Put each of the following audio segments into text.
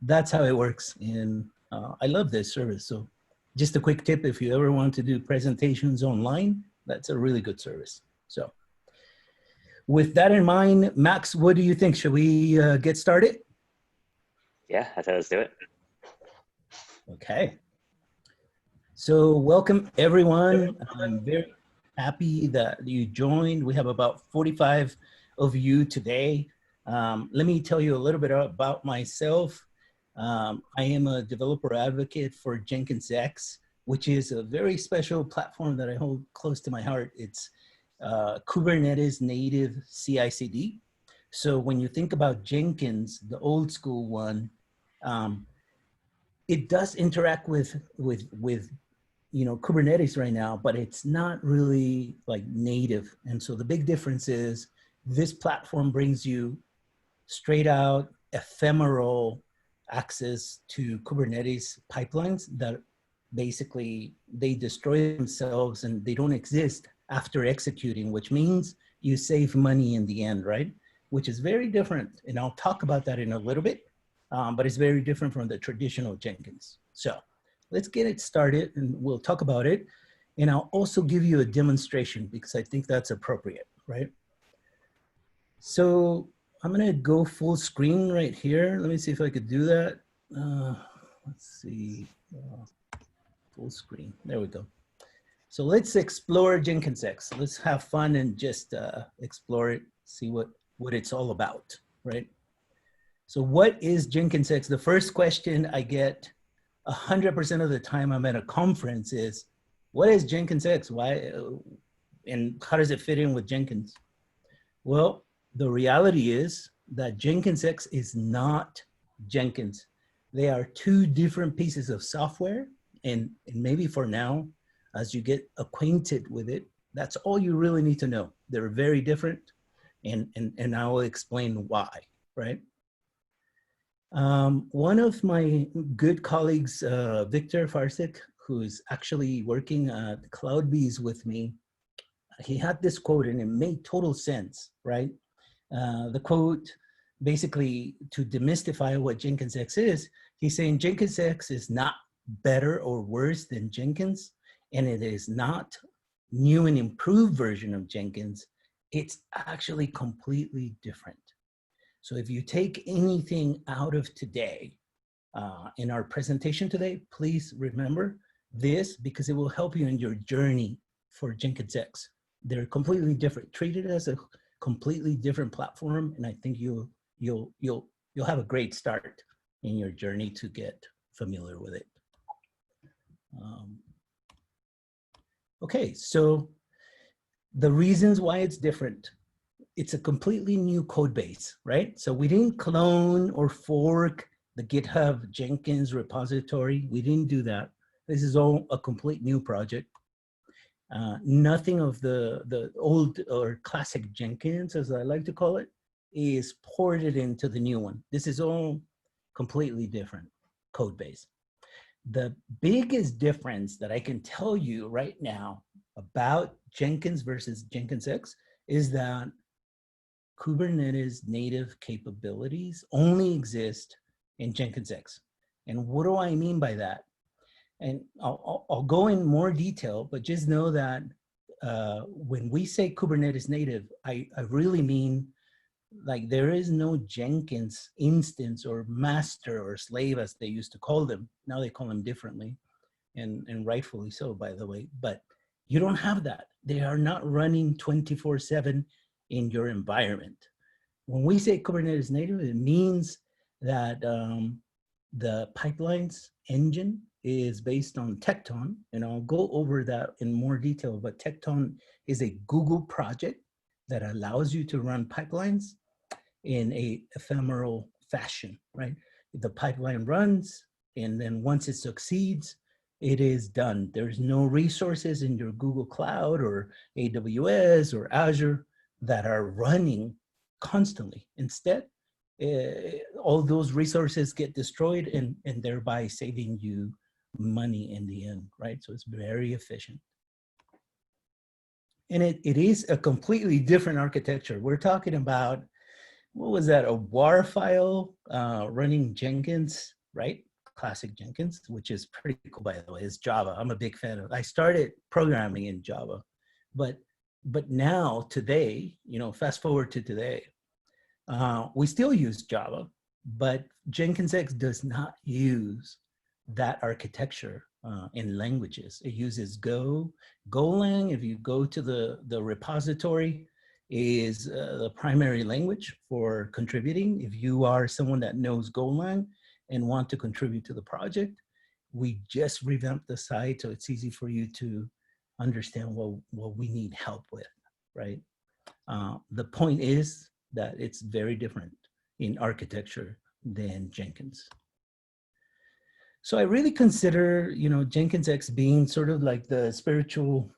that's how it works. And I love this service. So just a quick tip, if you ever want to do presentations online, that's a really good service. So with that in mind, Max, what do you think? Should we get started? Yeah, I thought let's do it. Okay. So welcome everyone. I'm very happy that you joined. We have about 45 of you today. Let me tell you a little bit about myself. I am a developer advocate for Jenkins X, which is a very special platform that I hold close to my heart. It's Kubernetes-native CI/CD. So when you think about Jenkins, the old school one, it does interact with Kubernetes right now, but it's not really like native. And so the big difference is this platform brings you straight out ephemeral access to Kubernetes pipelines that basically they destroy themselves and they don't exist after executing, which means you save money in the end, right? Which is very different. And I'll talk about that in a little bit, but it's very different from the traditional Jenkins. So let's get it started and we'll talk about it. And I'll also give you a demonstration because I think that's appropriate, right? So I'm gonna go full screen right here. Let me see if I could do that. Let's see, full screen, there we go. So let's explore Jenkins X. Let's have fun and just explore it, see what it's all about, right? So what is Jenkins X? The first question I get 100% of the time I'm at a conference is, what is Jenkins X? Why, and how does it fit in with Jenkins? Well, the reality is that Jenkins X is not Jenkins. They are two different pieces of software, and maybe for now, as you get acquainted with it, that's all you really need to know. They're very different, and I will explain why, right? One of my good colleagues, Victor Farsik, who is actually working at CloudBees with me, he had this quote and it made total sense, right? The quote, basically to demystify what Jenkins X is, he's saying Jenkins X is not better or worse than Jenkins, and it is not new and improved version of Jenkins. It's actually completely different. So if you take anything out of today, in our presentation today, please remember this because it will help you in your journey for Jenkins X. They're completely different. Treat it as a completely different platform, and I think you'll have a great start in your journey to get familiar with it. Okay, so the reasons why it's different. It's a completely new code base, right? So we didn't clone or fork the GitHub Jenkins repository. We didn't do that. This is all a complete new project. Nothing of the old or classic Jenkins, as I like to call it, is ported into the new one. This is all completely different code base. The biggest difference that I can tell you right now about Jenkins versus Jenkins X is that Kubernetes native capabilities only exist in Jenkins X. And what do I mean by that? And I'll go in more detail, but just know that when we say Kubernetes native, I really mean like there is no Jenkins instance or master or slave as they used to call them. Now they call them differently, and rightfully so, by the way, but you don't have that. They are not running 24/7 in your environment. When we say Kubernetes native, it means that the pipelines engine is based on Tekton, and I'll go over that in more detail, but Tekton is a Google project that allows you to run pipelines in a ephemeral fashion, right? The pipeline runs, and then once it succeeds, it is done. There's no resources in your Google Cloud or AWS or Azure that are running constantly. Instead, all those resources get destroyed and thereby saving you money in the end, right? So it's very efficient. And it is a completely different architecture. We're talking about what was that? A WAR file running Jenkins, right? Classic Jenkins, which is pretty cool, by the way. It's Java. I'm a big fan of. I started programming in Java, but now today, you know, fast forward to today, we still use Java, but Jenkins X does not use that architecture in languages. It uses Go. Golang, if you go to the repository, is the primary language for contributing. If you are someone that knows Golang and want to contribute to the project, we just revamped the site so it's easy for you to understand what we need help with, right? The point is that it's very different in architecture than Jenkins. So I really consider, you know, Jenkins X being sort of like the spiritual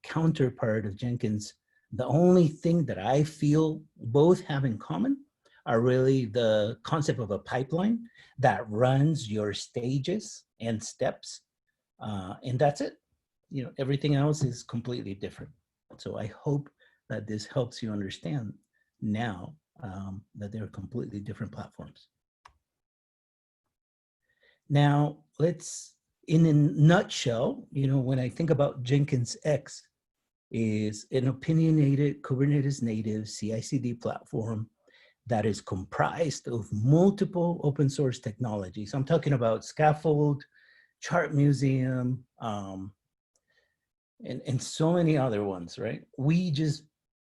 counterpart of Jenkins. The only thing that I feel both have in common are really the concept of a pipeline that runs your stages and steps, and that's it. You know, everything else is completely different. So I hope that this helps you understand now that they're completely different platforms. Now, let's, in a nutshell, you know, when I think about Jenkins X, is an opinionated Kubernetes-native CI/CD platform that is comprised of multiple open source technologies. I'm talking about Scaffold, Chart Museum, and so many other ones, right? We just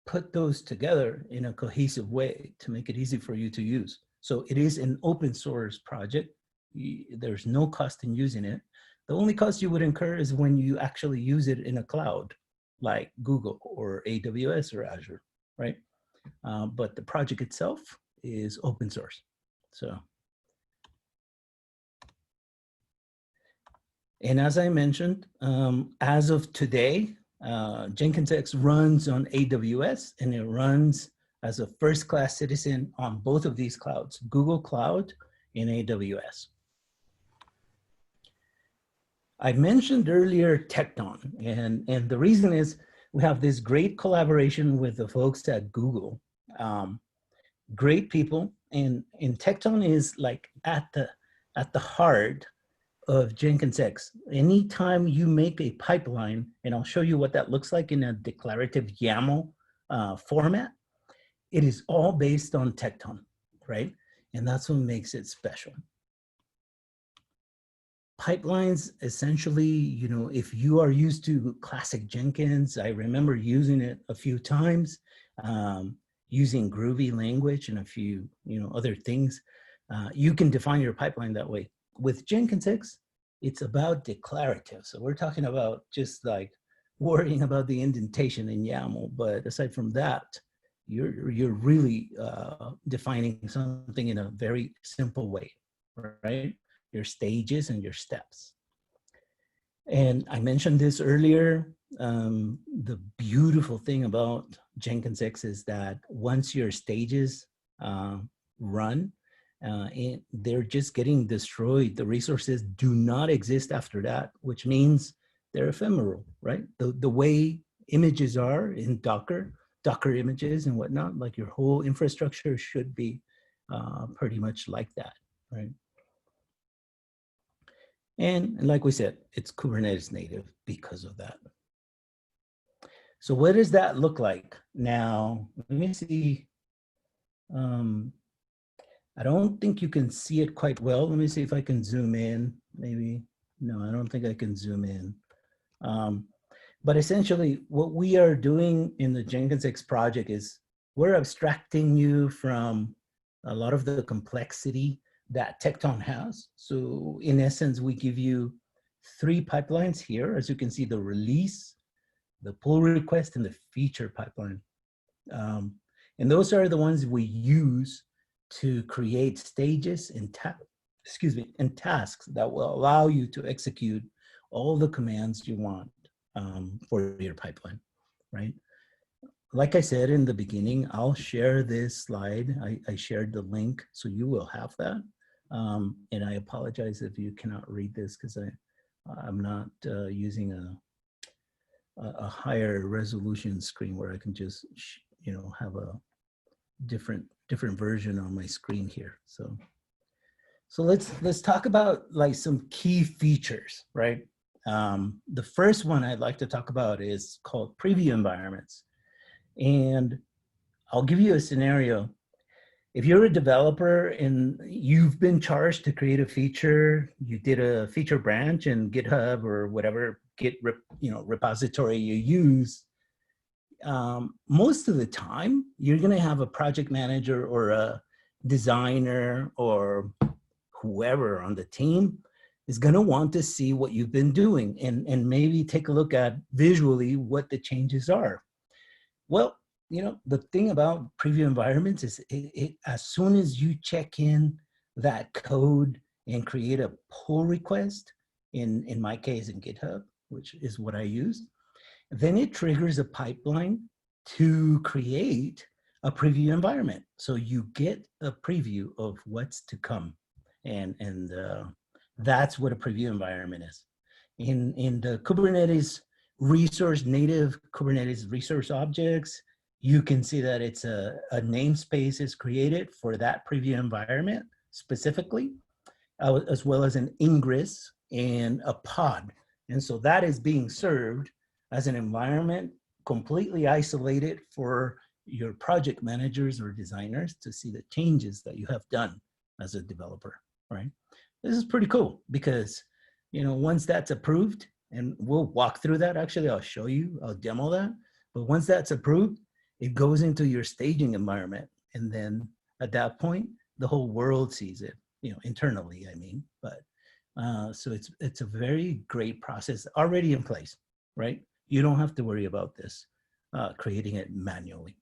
put those together in a cohesive way to make it easy for you to use. So it is an open source project. There's no cost in using it. The only cost you would incur is when you actually use it in a cloud, like Google or AWS or Azure, right? But the project itself is open source. So, and as I mentioned, as of today, Jenkins X runs on AWS, and it runs as a first-class citizen on both of these clouds, Google Cloud and AWS. I mentioned earlier Tecton, and the reason is we have this great collaboration with the folks at Google. Great people, and Tecton is like at the heart of Jenkins X. Anytime you make a pipeline, and I'll show you what that looks like in a declarative YAML format, it is all based on Tecton, right? And that's what makes it special. Pipelines, essentially, you know, if you are used to classic Jenkins, I remember using it a few times, using Groovy language and a few, you know, other things. You can define your pipeline that way. With Jenkins X, it's about declarative. So we're talking about just like worrying about the indentation in YAML. But aside from that, you're really defining something in a very simple way, right? Your stages and your steps. And I mentioned this earlier, the beautiful thing about Jenkins X is that once your stages run, they're just getting destroyed. The resources do not exist after that, which means they're ephemeral, right? The way images are in Docker images and whatnot, like your whole infrastructure should be pretty much like that, right? And like we said, it's Kubernetes native because of that. So what does that look like? Now, let me see. I don't think you can see it quite well. Let me see if I can zoom in, maybe. No, I don't think I can zoom in. But essentially, what we are doing in the Jenkins X project is we're abstracting you from a lot of the complexity that Tecton has. So in essence, we give you 3 pipelines here. As you can see, the release, the pull request, and the feature pipeline. And those are the ones we use to create stages and tasks that will allow you to execute all the commands you want for your pipeline, right? Like I said in the beginning, I'll share this slide. I shared the link, so you will have that. And I apologize if you cannot read this because I'm not using a higher resolution screen where I can just, you know, have different version on my screen here. So let's talk about like some key features, right? The first one I'd like to talk about is called preview environments. And I'll give you a scenario. If you're a developer and you've been charged to create a feature, you did a feature branch in GitHub or whatever Git repository you use, most of the time you're going to have a project manager or a designer or whoever on the team is going to want to see what you've been doing and maybe take a look at visually what the changes are. Well, the thing about preview environments is as soon as you check in that code and create a pull request, in my case in GitHub, which is what I use, then it triggers a pipeline to create a preview environment. So you get a preview of what's to come. And that's what a preview environment is. In the Kubernetes native Kubernetes resource objects, you can see that it's a namespace is created for that preview environment specifically, as well as an ingress and a pod. And so that is being served as an environment completely isolated for your project managers or designers to see the changes that you have done as a developer, right? This is pretty cool because, once that's approved, and we'll walk through that. Actually, I'll show you, I'll demo that. But once that's approved, it goes into your staging environment. And then at that point, the whole world sees it, internally, I mean. But so it's a very great process already in place, right? You don't have to worry about this, creating it manually.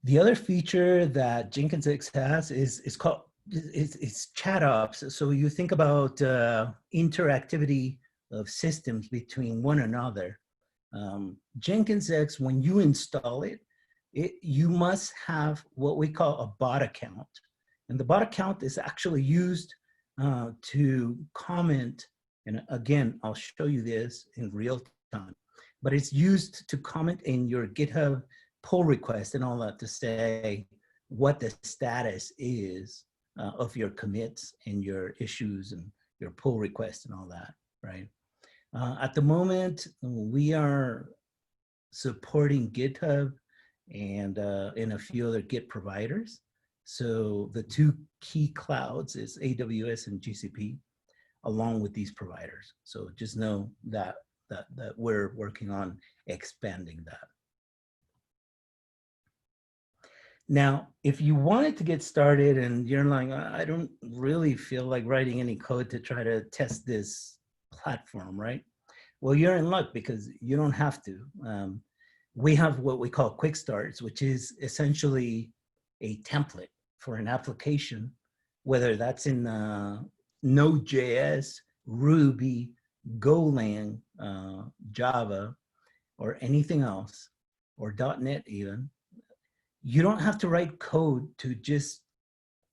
The other feature that Jenkins X has is called it's chat ops. So you think about interactivity of systems between one another. Jenkins X, when you install it, you must have what we call a bot account. And the bot account is actually used to comment. And again, I'll show you this in real time, but it's used to comment in your GitHub pull request and all that to say what the status is of your commits and your issues and your pull requests and all that, right? At the moment, we are supporting GitHub and a few other Git providers. So the two key clouds is AWS and GCP, along with these providers. So just know that we're working on expanding that. Now, if you wanted to get started and you're like, I don't really feel like writing any code to try to test this platform, right? Well, you're in luck because you don't have to. We have what we call quick starts, which is essentially a template for an application, whether that's in Node.js, Ruby, Golang, Java, or anything else, or .NET even. You don't have to write code to just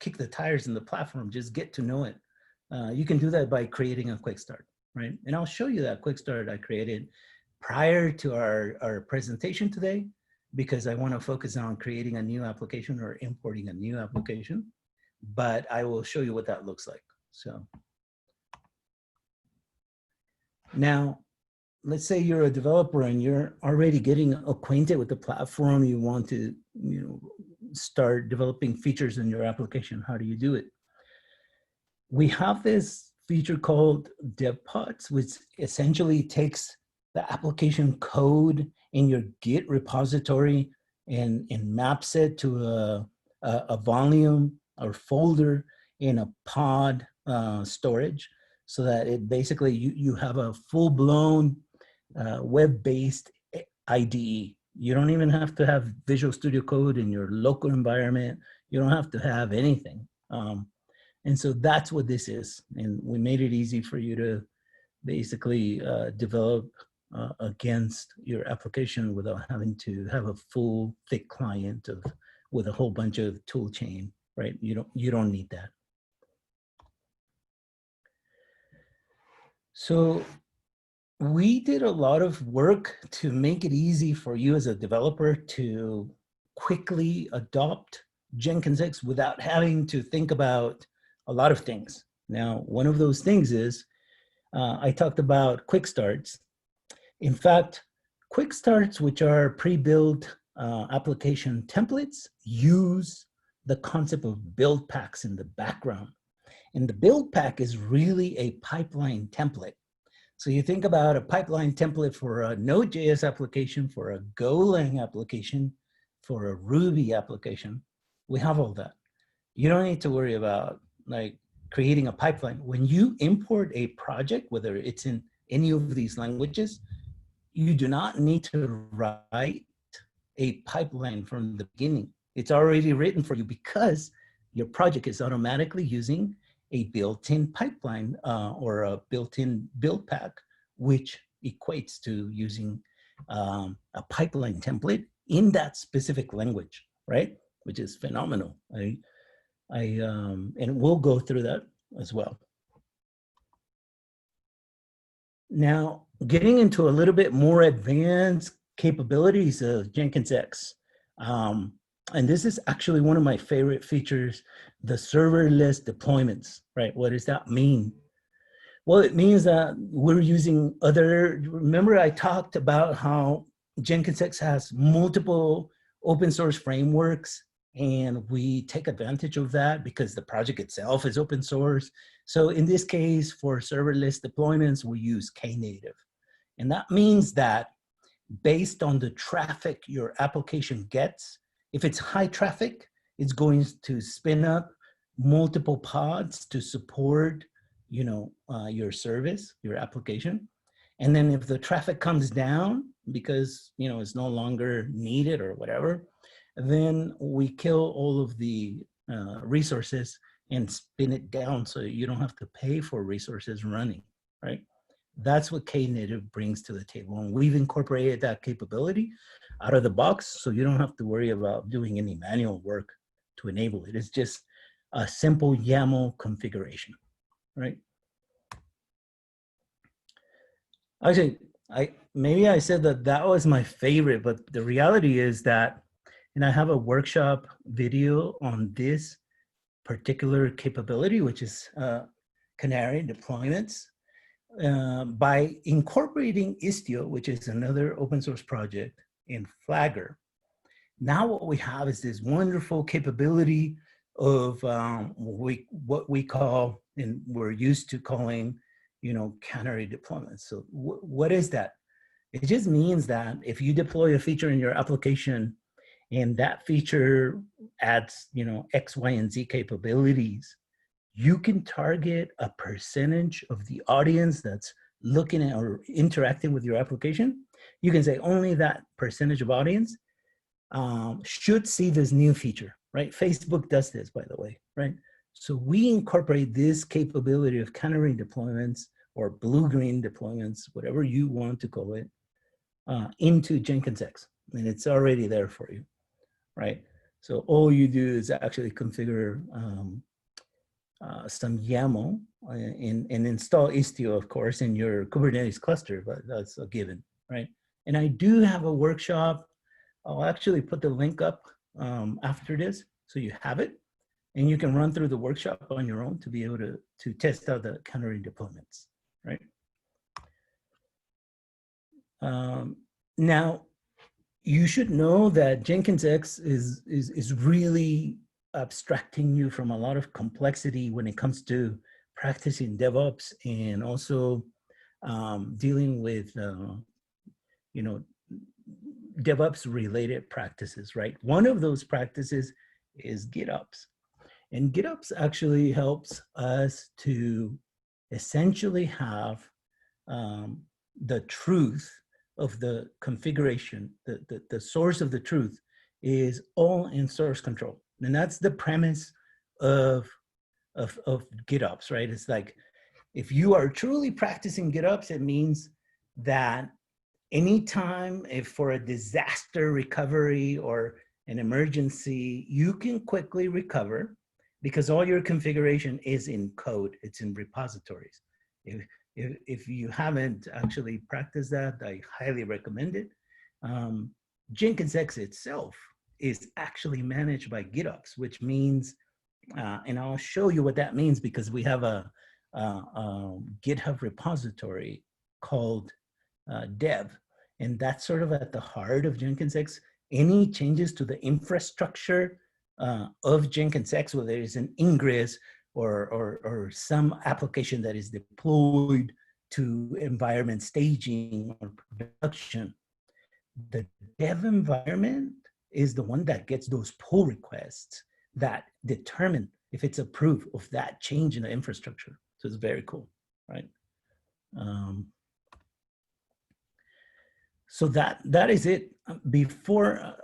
kick the tires in the platform, just get to know it. You can do that by creating a quick start, right? And I'll show you that quick start I created prior to our presentation today, because I want to focus on creating a new application or importing a new application, but I will show you what that looks like. So now, let's say you're a developer and you're already getting acquainted with the platform. You want to, start developing features in your application. How do you do it? We have this feature called DevPods, which essentially takes the application code in your Git repository and maps it to a volume or folder in a pod storage, so that it basically you have a full-blown web-based IDE. You don't even have to have Visual Studio Code in your local environment. You don't have to have anything. And so that's what this is. And we made it easy for you to basically develop against your application without having to have a full thick client with a whole bunch of tool chain, right? You don't need that. So we did a lot of work to make it easy for you as a developer to quickly adopt Jenkins X without having to think about a lot of things. Now, one of those things is I talked about quick starts. In fact, quick starts, which are pre-built application templates, use the concept of build packs in the background. And the build pack is really a pipeline template. So you think about a pipeline template for a Node.js application, for a Golang application, for a Ruby application. We have all that. You don't need to worry about like creating a pipeline. When you import a project, whether it's in any of these languages, you do not need to write a pipeline from the beginning. It's already written for you because your project is automatically using a built-in pipeline or a built-in build pack, which equates to using a pipeline template in that specific language, right? Which is phenomenal. And we'll go through that as well. Now, getting into a little bit more advanced capabilities of Jenkins X. And this is actually one of my favorite features, the serverless deployments, right? What does that mean? Well, it means that we're using remember I talked about how Jenkins X has multiple open source frameworks, and we take advantage of that because the project itself is open source. So in this case, for serverless deployments, we use Knative. And that means that based on the traffic your application gets, if it's high traffic, it's going to spin up multiple pods to support, your service, your application. And then if the traffic comes down because, it's no longer needed or whatever, then we kill all of the resources and spin it down so you don't have to pay for resources running, right? That's what Knative brings to the table. And we've incorporated that capability out of the box so you don't have to worry about doing any manual work to enable it. It's just a simple YAML configuration, right? Actually, maybe I said that was my favorite, but the reality is that, and I have a workshop video on this particular capability, which is Canary deployments. By incorporating Istio, which is another open source project, in Flagger, now what we have is this wonderful capability of what we call, and we're used to calling, Canary deployments. So what is that? It just means that if you deploy a feature in your application and that feature adds, X, Y, and Z capabilities, you can target a percentage of the audience that's looking at or interacting with your application. You can say only that percentage of audience should see this new feature, right? Facebook does this, by the way, right? So we incorporate this capability of canary deployments or blue-green deployments, whatever you want to call it, into Jenkins X, and it's already there for you, right? So all you do is actually configure some YAML and install Istio, of course, in your Kubernetes cluster, but that's a given, right? And I do have a workshop. I'll actually put the link up after this, so you have it, and you can run through the workshop on your own to be able to test out the canary deployments, right? Now, you should know that Jenkins X is really abstracting you from a lot of complexity when it comes to practicing DevOps and also dealing with, DevOps related practices, right? One of those practices is GitOps. And GitOps actually helps us to essentially have the truth of the configuration, the source of the truth is all in source control. And that's the premise of GitOps, right? It's like, if you are truly practicing GitOps, it means that anytime if for a disaster recovery or an emergency, you can quickly recover because all your configuration is in code, it's in repositories. If you haven't actually practiced that, I highly recommend it. Jenkins X itself is actually managed by GitOps, which means, and I'll show you what that means because we have a GitHub repository called dev, and that's sort of at the heart of Jenkins X. Any changes to the infrastructure of Jenkins X, whether it's an ingress or some application that is deployed to environment staging or production, the dev environment is the one that gets those pull requests that determine if it's approved of that change in the infrastructure. So it's very cool, right? So that is it. Before,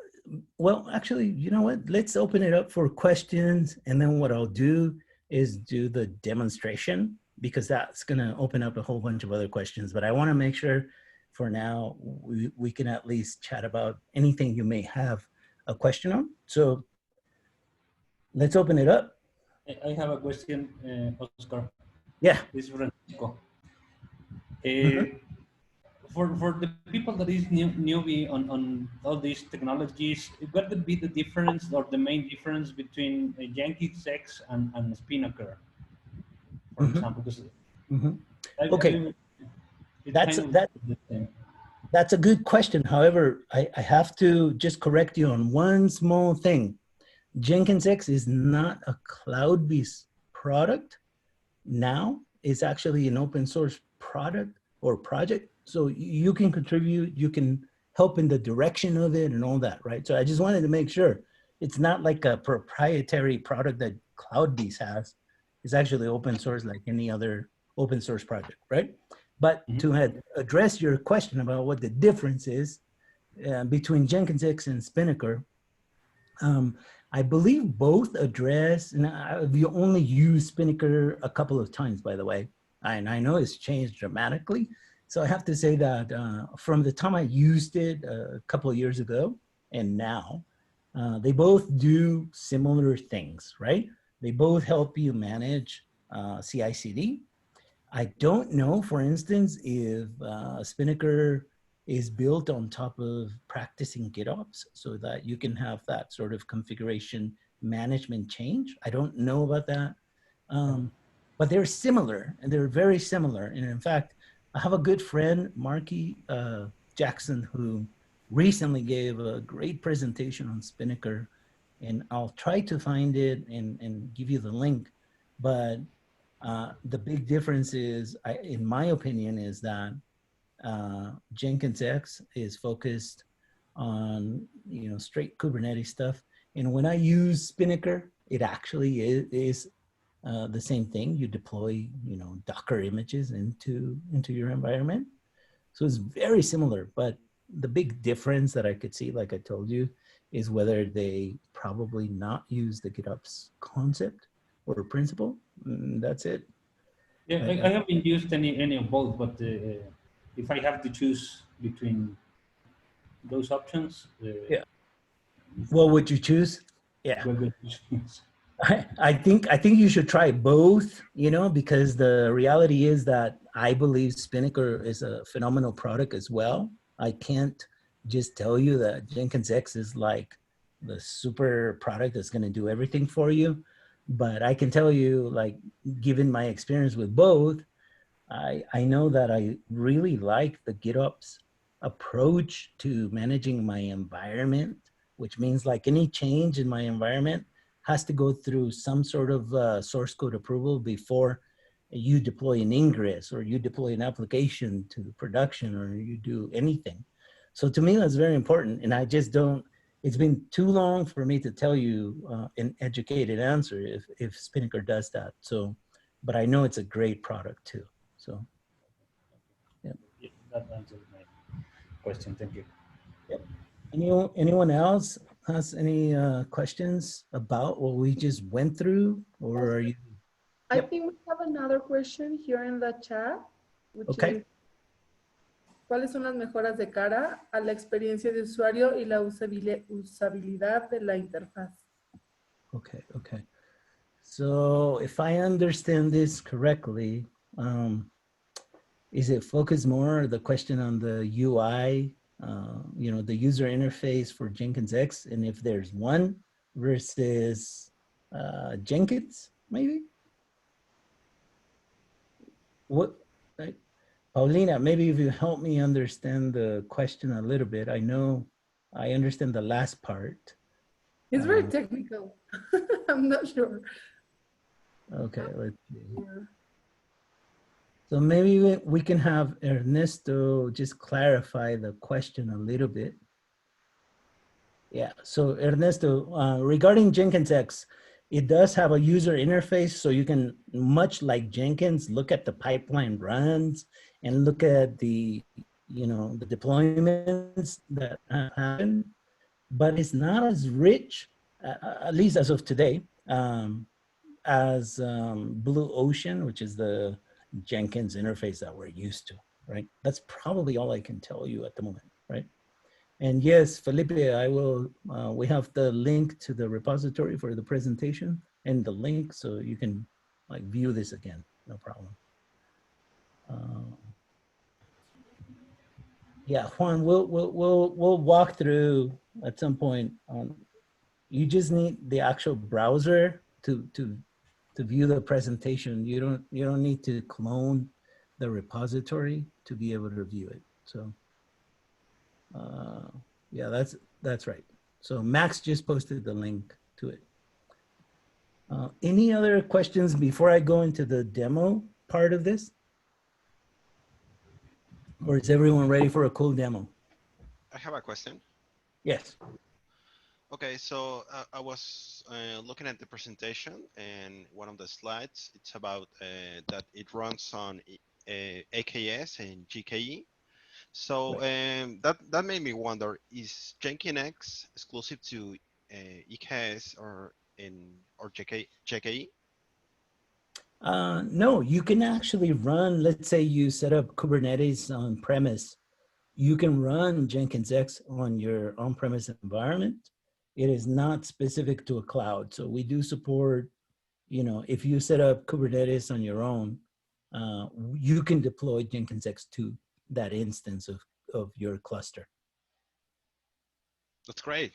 well, actually, you know what? Let's open it up for questions, and then what I'll do is do the demonstration, because that's going to open up a whole bunch of other questions. But I want to make sure for now we can at least chat about anything you may have a question on. So let's open it up. I have a question, Oscar. Yeah. This is Francisco. For the people that is newbie on all these technologies, what would be the difference or the main difference between Jenkins X and Spinnaker, for example? Because Okay, that's a good question. However, I have to just correct you on one small thing. Jenkins X is not a cloud-based product now. It's actually an open source product or project. So you can contribute, you can help in the direction of it and all that, right? So I just wanted to make sure it's not like a proprietary product that Cloudbeast has. It's actually open source like any other open source project, right? But to address your question about what the difference is between Jenkins X and Spinnaker, I believe both address, and I've only used Spinnaker a couple of times, by the way, and I know it's changed dramatically. So I have to say that from the time I used it a couple of years ago and now, they both do similar things, right? They both help you manage CI/CD. I don't know, for instance, if Spinnaker is built on top of practicing GitOps so that you can have that sort of configuration management change. I don't know about that, but they're similar, and they're very similar. And in fact, I have a good friend, Marky Jackson, who recently gave a great presentation on Spinnaker, and I'll try to find it and give you the link. But the big difference is, in my opinion, is that Jenkins X is focused on, you know, straight Kubernetes stuff. And when I use Spinnaker, it actually is the same thing. You deploy, you know, Docker images into your environment. So it's very similar, but the big difference that I could see, like I told you, is whether they probably not use the GitOps concept or principle. That's it. Yeah, I haven't used any of both, but if I have to choose between those options, yeah, what would you choose? Yeah, I think you should try both, you know, because the reality is that I believe Spinnaker is a phenomenal product as well. I can't just tell you that Jenkins X is like the super product that's going to do everything for you. But I can tell you, like, given my experience with both, I know that I really like the GitOps approach to managing my environment, which means like any change in my environment has to go through some sort of source code approval before you deploy an ingress or you deploy an application to production or you do anything. So to me, that's very important. And I just don't, it's been too long for me to tell you an educated answer if Spinnaker does that. So, but I know it's a great product too. So, yeah. That answers my question. Thank you. Yep. Anyone else has any questions about what we just went through, or are you? I think we have another question here in the chat, which is, ¿cuáles son las mejoras de cara a la experiencia de usuario y la usabilidad de la interfaz? Okay. So if I understand this correctly, Is it focused more, the question on the UI, you know, the user interface for Jenkins X, and if there's one versus Jenkins, maybe? What, Paulina, maybe if you help me understand the question a little bit. I know I understand the last part. It's very technical. I'm not sure. Okay, let's see. Yeah. So maybe we can have Ernesto just clarify the question a little bit. Yeah, so Ernesto, regarding Jenkins X, it does have a user interface, so you can, much like Jenkins, look at the pipeline runs and look at the, you know, the deployments that happen, but it's not as rich, at least as of today, as Blue Ocean, which is the Jenkins interface that we're used to, right? That's probably all I can tell you at the moment, right? And yes, Felipe, I will, we have the link to the repository for the presentation and the link, so you can like view this again, no problem. Yeah, Juan, we'll walk through at some point. You just need the actual browser to view the presentation. You don't need to clone the repository to be able to view it. So yeah, that's right. So Max just posted the link to it. Any other questions before I go into the demo part of this? Or is everyone ready for a cool demo? I have a question. Yes. Okay, so I was looking at the presentation, and one of the slides, it's about that it runs on AKS and GKE. So that made me wonder, is Jenkins X exclusive to EKS or GKE? No, you can actually run, let's say you set up Kubernetes on premise, you can run Jenkins X on your on-premise environment. It is not specific to a cloud. So we do support, you know, if you set up Kubernetes on your own, you can deploy Jenkins X to that instance of your cluster. That's great.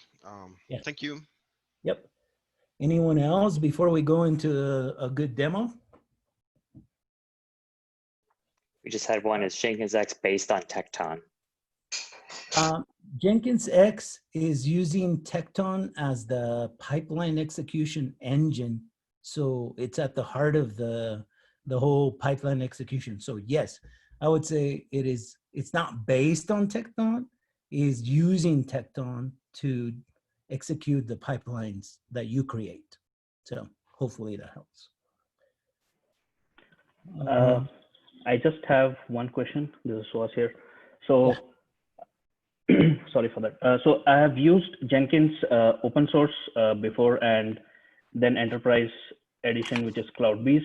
Yeah. Thank you. Yep. Anyone else before we go into a good demo? We just had one. Is Jenkins X based on Tecton? Jenkins X is using Tecton as the pipeline execution engine. So it's at the heart of the whole pipeline execution. So yes, I would say it's not based on Tecton, is using Tecton to execute the pipelines that you create. So hopefully that helps. I just have one question. This is Suhas here. So, sorry for that. So I have used Jenkins open source before, and then enterprise edition, which is CloudBees.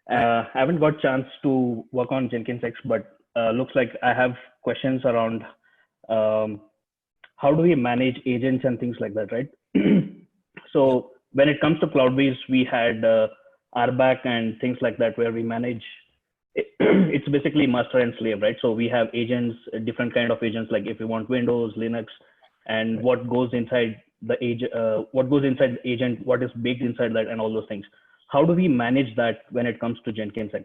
I haven't got chance to work on Jenkins X, but looks like I have questions around how do we manage agents and things like that, right? So when it comes to CloudBees, we had RBAC and things like that, where we manage, it's basically master and slave, right? So we have agents, different kind of agents, like if you want Windows, Linux, and what goes inside the agent, what is baked inside that, and all those things. How do we manage that when it comes to Jenkins X?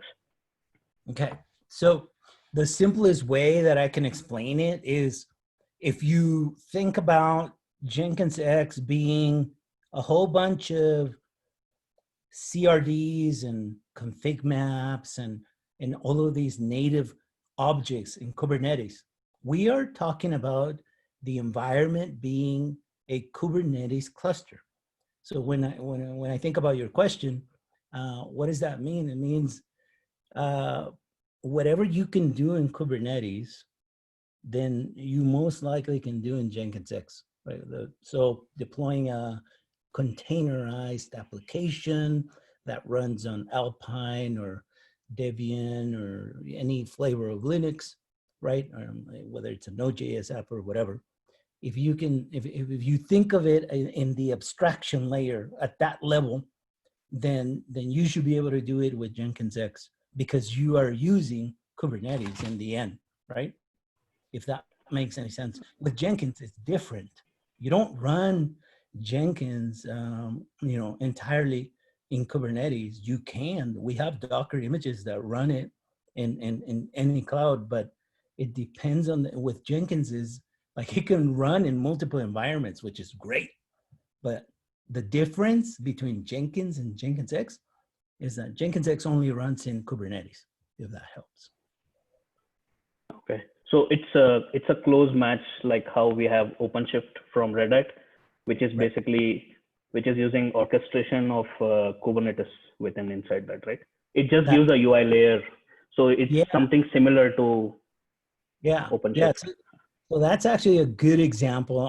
Okay, so the simplest way that I can explain it is, if you think about Jenkins X being a whole bunch of CRDs and config maps and all of these native objects in Kubernetes, we are talking about the environment being a Kubernetes cluster. So when I think about your question, what does that mean? It means whatever you can do in Kubernetes, then you most likely can do in Jenkins X, right? So deploying a containerized application that runs on Alpine or Debian or any flavor of Linux, right? Whether it's a Node.js app or whatever. If you can, if you think of it in the abstraction layer at that level, then you should be able to do it with Jenkins X, because you are using Kubernetes in the end, right? If that makes any sense. With Jenkins, it's different. You don't run Jenkins, you know, entirely in Kubernetes. You can. We have Docker images that run it in any cloud, but it depends on with Jenkins is like it can run in multiple environments, which is great. But the difference between Jenkins and Jenkins X is that Jenkins X only runs in Kubernetes, if that helps. Okay, so it's a close match like how we have OpenShift from Red Hat, which is basically using orchestration of Kubernetes within inside that, right? It just gives a UI layer, so it's something similar to OpenShift. Yeah. So that's actually a good example.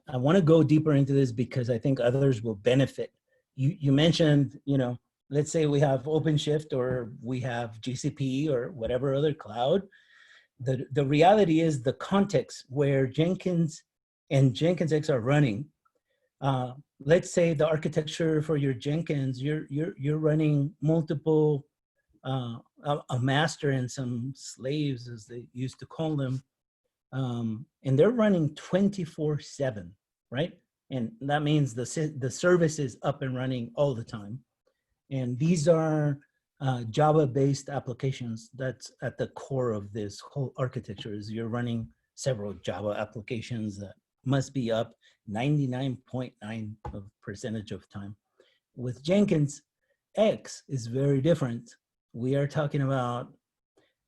I want to go deeper into this because I think others will benefit. You mentioned, you know, let's say we have OpenShift or we have GCP or whatever other cloud. The reality is the context where Jenkins and Jenkins X are running. Let's say the architecture for your Jenkins, you're running multiple, a master and some slaves, as they used to call them. And they're running 24/7, right? And that means the service is up and running all the time. And these are Java-based applications. That's at the core of this whole architecture is you're running several Java applications that must be up 99.9% of time. With Jenkins X is very different. We are talking about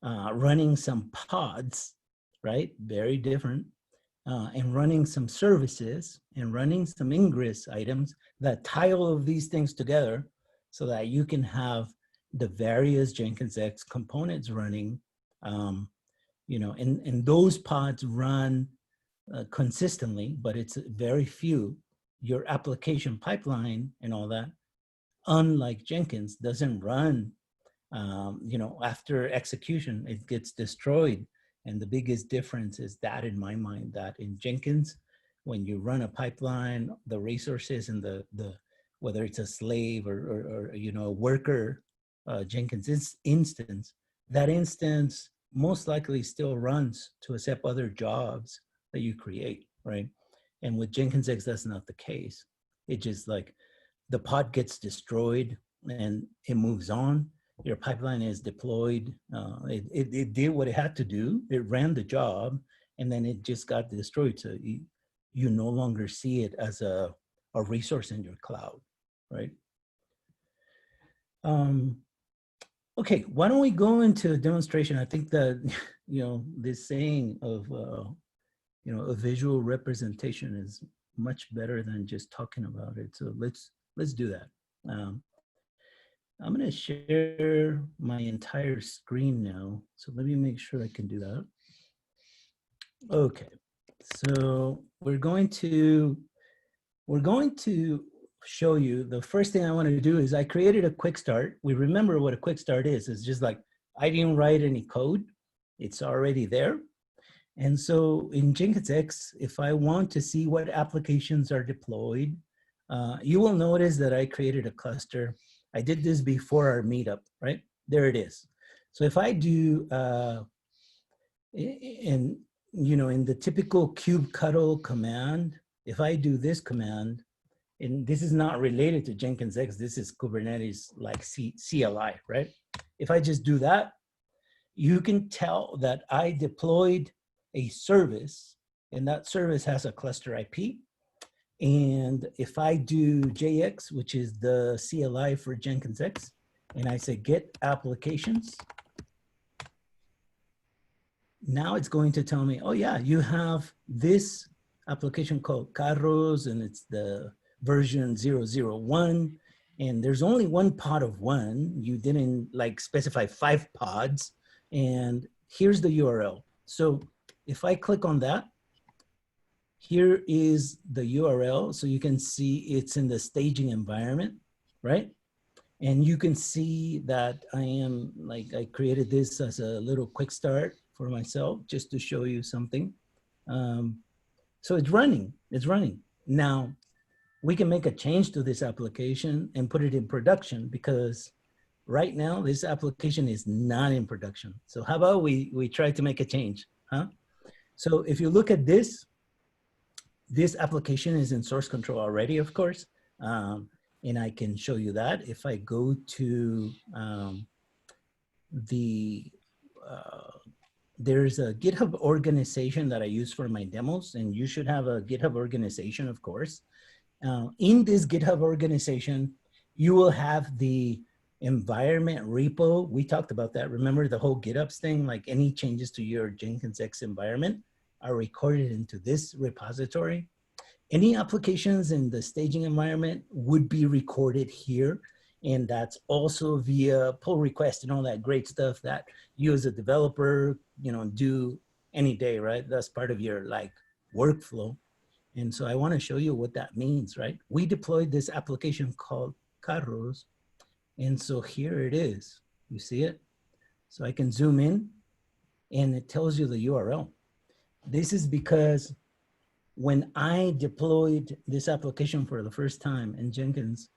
running some pods, right? Very different. And running some services and running some ingress items that tie all of these things together so that you can have the various Jenkins X components running, you know, and those pods run consistently, but it's very few. Your application pipeline and all that, unlike Jenkins, doesn't run, you know, after execution, it gets destroyed. And the biggest difference is that in my mind, that in Jenkins, when you run a pipeline, the resources and the whether it's a slave or you know, a worker, Jenkins instance, that instance most likely still runs to accept other jobs that you create, right? And with Jenkins X, that's not the case. It just like the pod gets destroyed and it moves on. Your pipeline is deployed. It did what it had to do. It ran the job, and then it just got destroyed. So you no longer see it as a resource in your cloud, right? Okay, why don't we go into a demonstration? I think that, you know, this saying of, you know, a visual representation is much better than just talking about it. So let's do that. I'm going to share my entire screen now. So let me make sure I can do that. Okay, so we're going to show you, the first thing I want to do is I created a quick start. We remember what a quick start is. It's just like, I didn't write any code. It's already there. And so in Jenkins X, if I want to see what applications are deployed, you will notice that I created a cluster. I did this before our meetup, right? There it is. So if I do, you know, in the typical kubectl command, if I do this command, and this is not related to Jenkins X, this is Kubernetes like CLI, right? If I just do that, you can tell that I deployed a service, and that service has a cluster IP. And if I do JX, which is the CLI for Jenkins X, and I say get applications, now it's going to tell me, oh yeah, you have this application called Carros, and it's the version 001, and there's only one pod of one. You didn't like specify 5 pods, and here's the URL. So if I click on that, here is the URL. So you can see it's in the staging environment, right? And you can see that I created this as a little quick start for myself, just to show you something. So it's running. Now, we can make a change to this application and put it in production, because right now, this application is not in production. So how about we try to make a change, huh? So if you look at this application is in source control already, of course. And I can show you that if I go to there's a GitHub organization that I use for my demos, and you should have a GitHub organization, of course. In this GitHub organization, you will have the environment repo. We talked about that. Remember the whole GitHub thing, like any changes to your Jenkins X environment are recorded into this repository. Any applications in the staging environment would be recorded here. And that's also via pull request and all that great stuff that you as a developer, do any day, right? That's part of your like workflow. And so I want to show you what that means, right? We deployed this application called Carros. And so here it is. You see it? So I can zoom in and it tells you the URL. This is because when I deployed this application for the first time in Jenkins,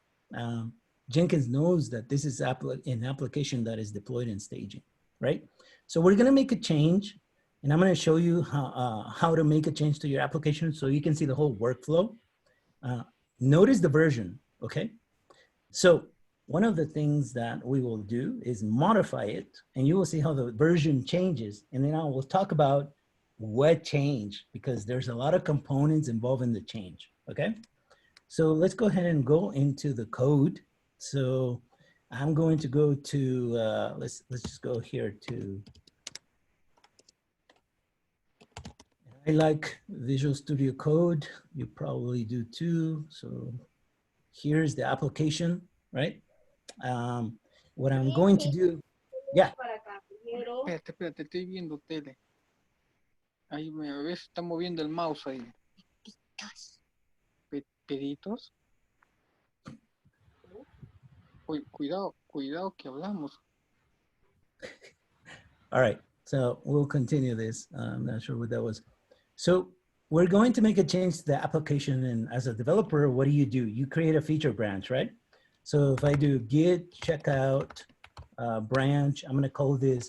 Jenkins knows that this is an application that is deployed in staging, right? So we're gonna make a change, and I'm gonna show you how to make a change to your application so you can see the whole workflow. Notice the version, okay? So one of the things that we will do is modify it, and you will see how the version changes, and then I will talk about what changed, because there's a lot of components involved in the change, okay? So let's go ahead and go into the code. So I'm going to go to, let's just go here to, I like Visual Studio Code. You probably do too. So here's the application, right? What I'm going to do, yeah. Espérate, estoy viendo tele. Ahí me ves, está moviendo el mouse ahí. Peditos. Uy, cuidado que hablamos. All right, so we'll continue this. I'm not sure what that was. So we're going to make a change to the application, and as a developer, what do? You create a feature branch, right? So if I do git checkout branch, I'm gonna call this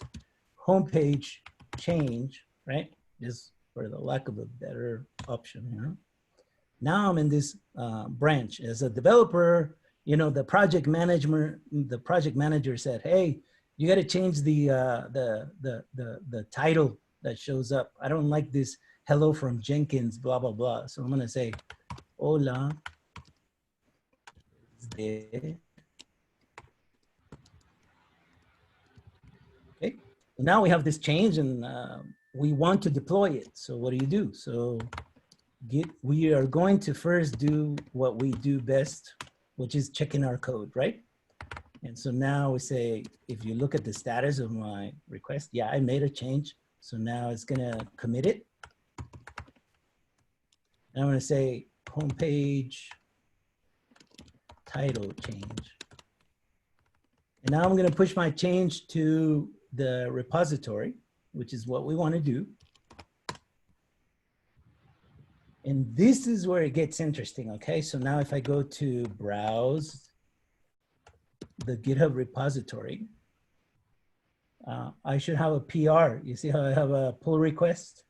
homepage change, right? Just for the lack of a better option here. Now I'm in this branch. As a developer, the project manager said, hey, you got to change the title that shows up. I don't like this hello from Jenkins, blah, blah, blah. So I'm going to say, hola. Okay. Now we have this change, and we want to deploy it. So what do? So we are going to first do what we do best, which is checking our code, right? And so now we say, if you look at the status of my request, yeah, I made a change. So now it's gonna commit it. And I'm gonna say homepage title change. And now I'm gonna push my change to the repository, which is what we wanna do. And this is where it gets interesting, okay? So now if I go to browse the GitHub repository, I should have a PR. You see how I have a pull request?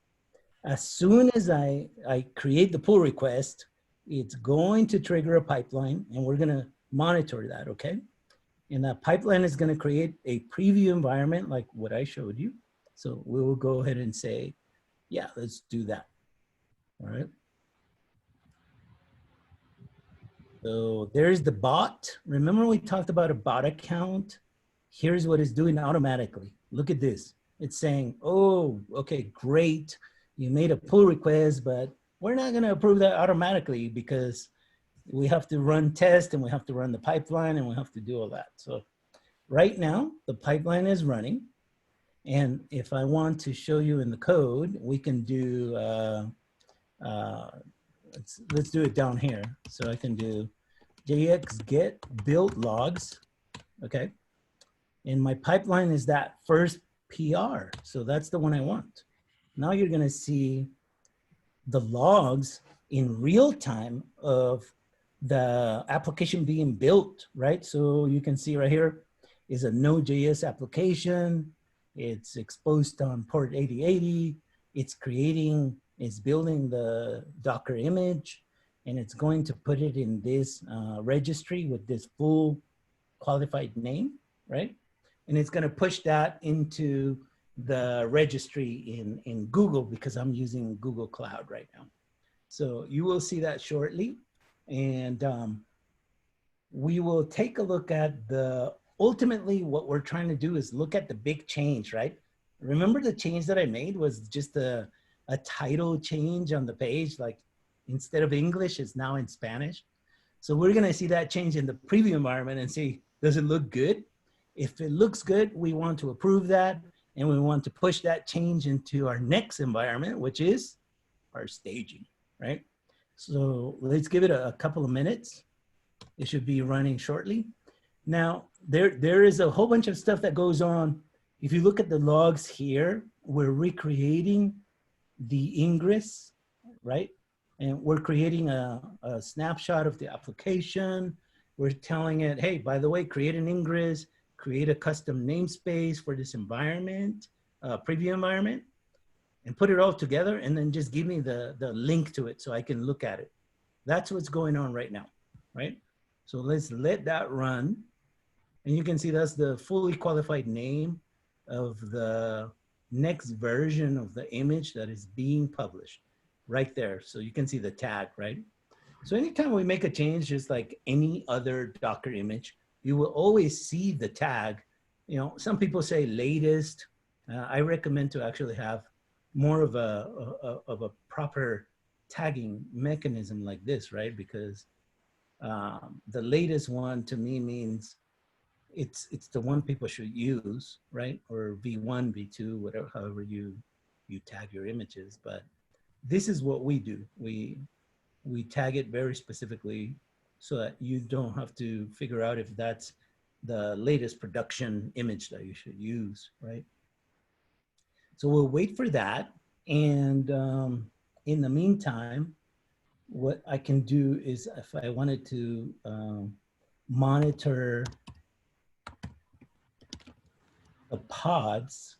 As soon as I create the pull request, it's going to trigger a pipeline, and we're gonna monitor that, okay? And that pipeline is gonna create a preview environment like what I showed you. So we will go ahead and say, yeah, let's do that, all right? So there's the bot. Remember we talked about a bot account? Here's what it's doing automatically. Look at this. It's saying, oh, okay, great. You made a pull request, but we're not gonna approve that automatically because we have to run tests, and we have to run the pipeline, and we have to do all that. So right now, the pipeline is running. And if I want to show you in the code, we can do, let's do it down here. So I can do JX get build logs, okay? And my pipeline is that first PR. So that's the one I want. Now you're gonna see the logs in real time of the application being built, right? So you can see right here, is a Node.js application. It's exposed on port 8080. It's building the Docker image, and it's going to put it in this registry with this full qualified name, right? And it's going to push that into the registry in Google, because I'm using Google Cloud right now. So you will see that shortly. And we will take a look at ultimately what we're trying to do is look at the big change, right? Remember the change that I made was just a title change on the page, like instead of English, it's now in Spanish. So we're gonna see that change in the preview environment and see, does it look good? If it looks good, we want to approve that, and we want to push that change into our next environment, which is our staging, right? So let's give it a couple of minutes. It should be running shortly. Now, there is a whole bunch of stuff that goes on. If you look at the logs here, we're recreating the ingress, right? And we're creating a snapshot of the application. We're telling it, hey, by the way, create an ingress, create a custom namespace for this environment, preview environment, and put it all together, and then just give me the link to it so I can look at it. That's what's going on right now, right? So let's let that run. And you can see that's the fully qualified name of the next version of the image that is being published right there. So you can see the tag, right? So anytime we make a change, just like any other Docker image, you will always see the tag. You know, some people say latest. I recommend to actually have more of a proper tagging mechanism like this, right? Because the latest one to me means it's the one people should use, right? Or V1, V2, whatever, however you tag your images. But this is what we do. We tag it very specifically so that you don't have to figure out if that's the latest production image that you should use, right? So we'll wait for that. And in the meantime, what I can do is if I wanted to monitor the pods,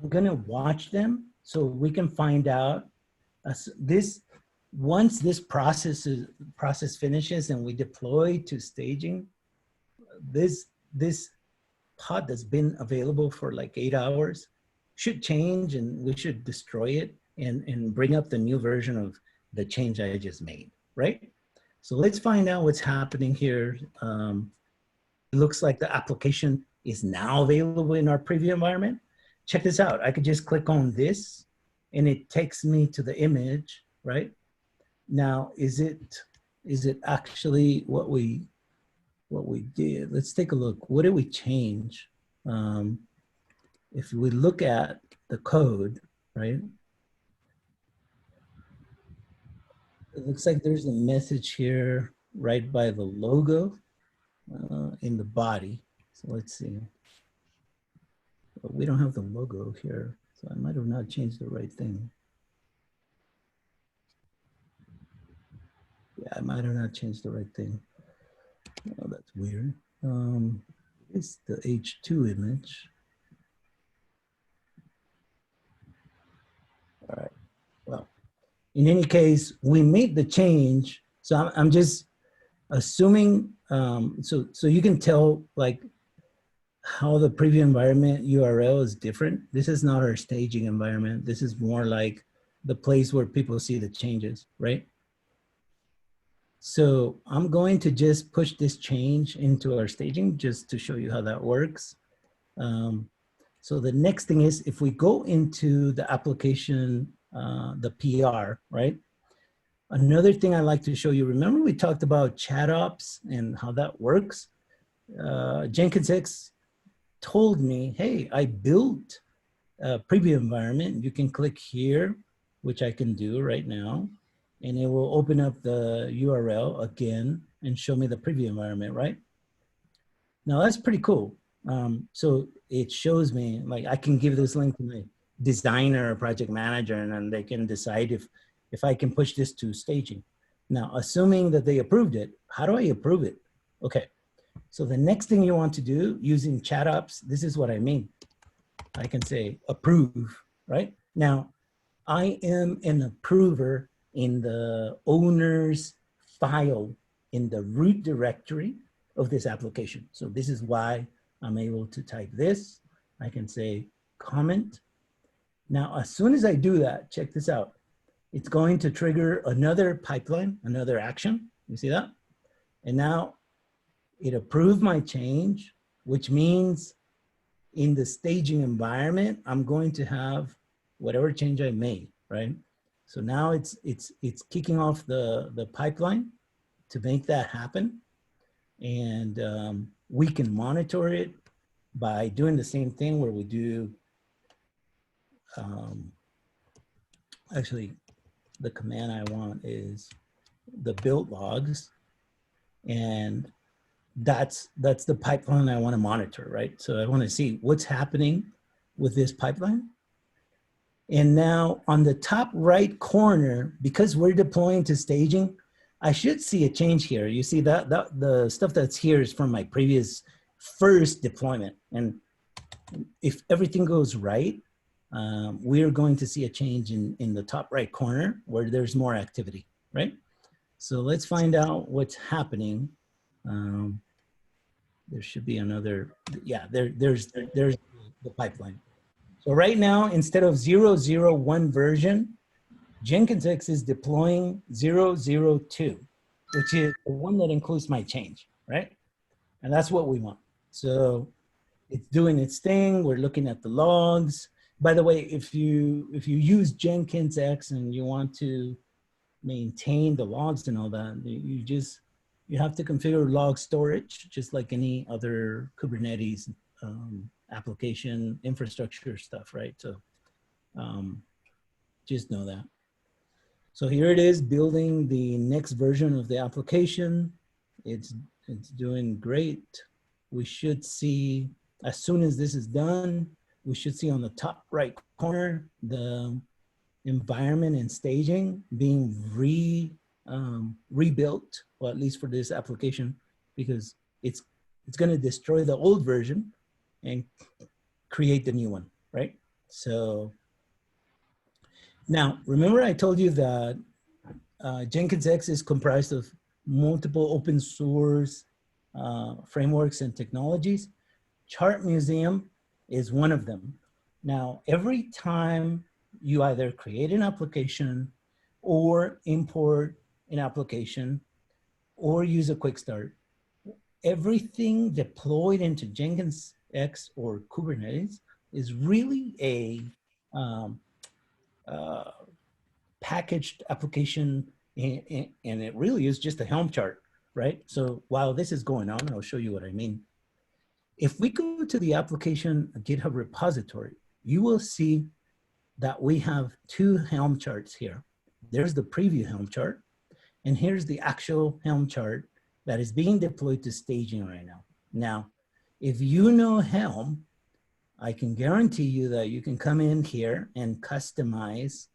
I'm gonna watch them so we can find out once this process finishes and we deploy to staging, this pod that's been available for like 8 hours should change, and we should destroy it and bring up the new version of the change I just made, right? So let's find out what's happening here. It looks like the application is now available in our preview environment. Check this out. I could just click on this and it takes me to the image, right? Now, is it actually what we did? Let's take a look. What did we change? If we look at the code, right? It looks like there's a message here right by the logo in the body. So let's see. But we don't have the logo here, so I might have not changed the right thing. Yeah, I might have not changed the right thing. Oh, that's weird. It's the H2 image. All right, well, in any case, we made the change. So I'm just assuming, so you can tell like how the preview environment URL is different. This is not our staging environment. This is more like the place where people see the changes, right? So I'm going to just push this change into our staging just to show you how that works. So the next thing is if we go into the application, the PR, right? Another thing I like to show you, remember we talked about chat ops and how that works? Jenkins X told me, hey, I built a preview environment. You can click here, which I can do right now. And it will open up the URL again and show me the preview environment, right? Now that's pretty cool. So it shows me, like I can give this link to my designer or project manager, and then they can decide if I can push this to staging. Now, assuming that they approved it, how do I approve it? Okay, So the next thing you want to do using chat ops, this is what I mean. I can say approve, right? Now, I am an approver in the owner's file in the root directory of this application. So this is why I'm able to type this. I can say comment. Now, as soon as I do that, check this out. It's going to trigger another pipeline, another action. You see that? And now it approved my change, which means in the staging environment, I'm going to have whatever change I made, right? So now it's kicking off the pipeline to make that happen. And we can monitor it by doing the same thing where we do, actually, the command I want is the build logs. And that's the pipeline I want to monitor, right? So I want to see what's happening with this pipeline. And now on the top right corner, because we're deploying to staging, I should see a change here. You see that the stuff that's here is from my previous first deployment. And if everything goes right, we're going to see a change in the top right corner where there's more activity, right? So let's find out what's happening. There should be another, yeah, there's the pipeline. So right now, instead of 0.0.1 version, Jenkins X is deploying 0.0.2, which is the one that includes my change, right? And that's what we want. So it's doing its thing. We're looking at the logs. By the way, if you use Jenkins X and you want to maintain the logs and all that, you have to configure log storage, just like any other Kubernetes application infrastructure stuff, right? So just know that. So here it is, building the next version of the application. It's doing great. We should see, as soon as this is done, we should see on the top right corner, the environment and staging being rebuilt, or at least for this application, because it's going to destroy the old version and create the new one, right? So now, remember I told you that Jenkins X is comprised of multiple open source frameworks and technologies. Chart Museum is one of them. Now, every time you either create an application or import an application or use a quick start, everything deployed into Jenkins X or Kubernetes is really a packaged application, and it really is just a Helm chart, right? So while this is going on, I'll show you what I mean. If we go to the application GitHub repository, you will see that we have two Helm charts here. There's the preview Helm chart, and here's the actual Helm chart that is being deployed to staging right now. Now, if you know Helm, I can guarantee you that you can come in here and customize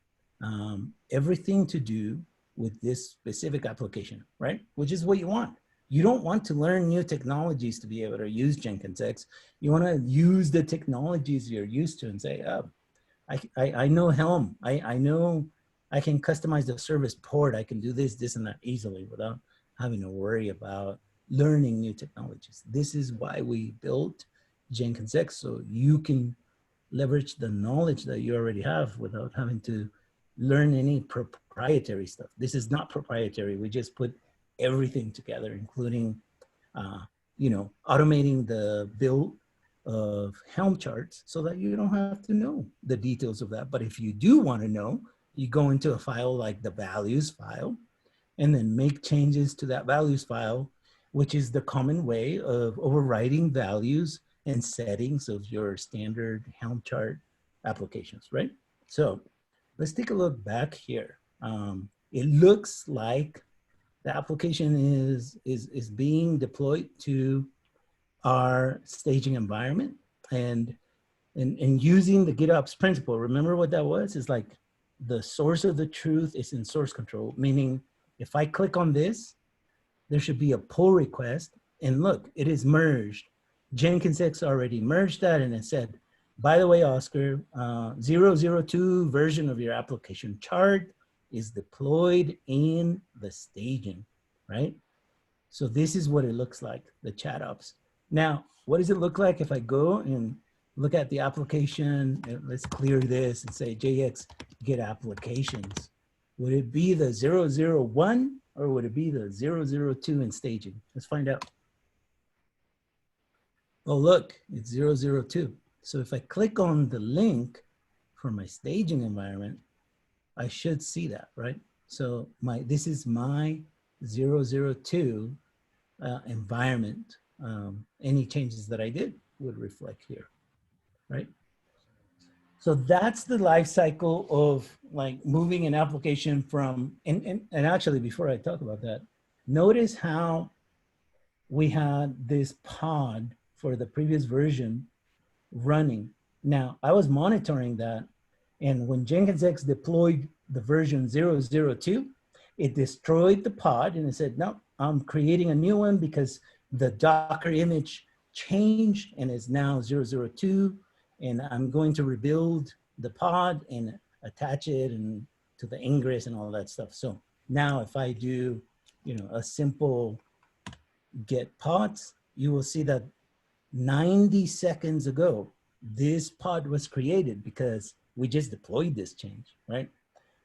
everything to do with this specific application, right? Which is what you want. You don't want to learn new technologies to be able to use Jenkins X. You want to use the technologies you're used to and say, oh, I know Helm. I know I can customize the service port. I can do this, this, and that easily without having to worry about learning new technologies. This is why we built Jenkins X, so you can leverage the knowledge that you already have without having to learn any proprietary stuff. This is not proprietary. We just put everything together, including, you know, automating the build of Helm charts so that you don't have to know the details of that. But if you do want to know, you go into a file like the values file and then make changes to that values file, which is the common way of overriding values and settings of your standard Helm chart applications, right? So let's take a look back here. It looks like the application is being deployed to our staging environment and using the GitOps principle. Remember what that was? It's like the source of the truth is in source control, meaning if I click on this, there should be a pull request and look, it is merged. Jenkins X already merged that, and it said, by the way, Oscar, 002 version of your application chart is deployed in the staging, right? So this is what it looks like, the chat ops. Now, what does it look like if I go and look at the application? Let's clear this and say JX get applications. Would it be the 001 or would it be the 002 in staging? Let's find out. Oh, look, it's 002. So if I click on the link for my staging environment, I should see that, right? So this is my 002 environment. Any changes that I did would reflect here, right? So that's the life cycle of like moving an application from, and actually before I talk about that, notice how we had this pod for the previous version running. Now, I was monitoring that, and when Jenkins X deployed the version 002, it destroyed the pod, and it said, no, I'm creating a new one because the Docker image changed and is now 002, and I'm going to rebuild the pod and attach it and to the ingress and all that stuff. So now if I do, you know, a simple get pods, you will see that 90 seconds ago, this pod was created because we just deployed this change, right?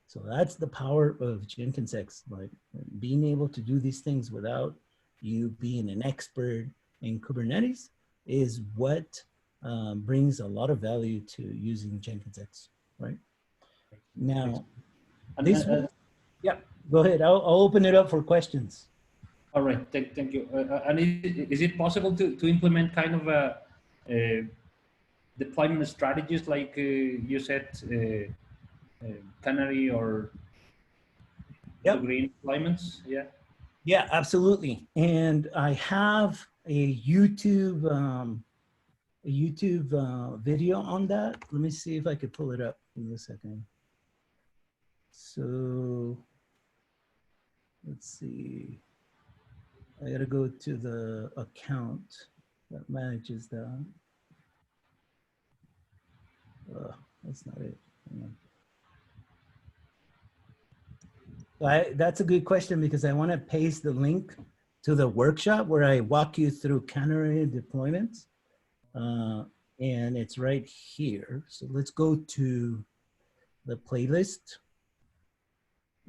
So that's the power of Jenkins X, like being able to do these things without you being an expert in Kubernetes is what brings a lot of value to using Jenkins X, right? Now, this one, yeah, go ahead. I'll open it up for questions. All right, thank you. And is it possible to implement kind of a deployment strategies like you said, Canary or green deployments? Yeah. Yeah, absolutely. And I have a YouTube video on that. Let me see if I could pull it up in a second. So let's see. I gotta go to the account that manages that. That's not it. That's a good question because I want to paste the link to the workshop where I walk you through canary deployments. And it's right here. So let's go to the playlist.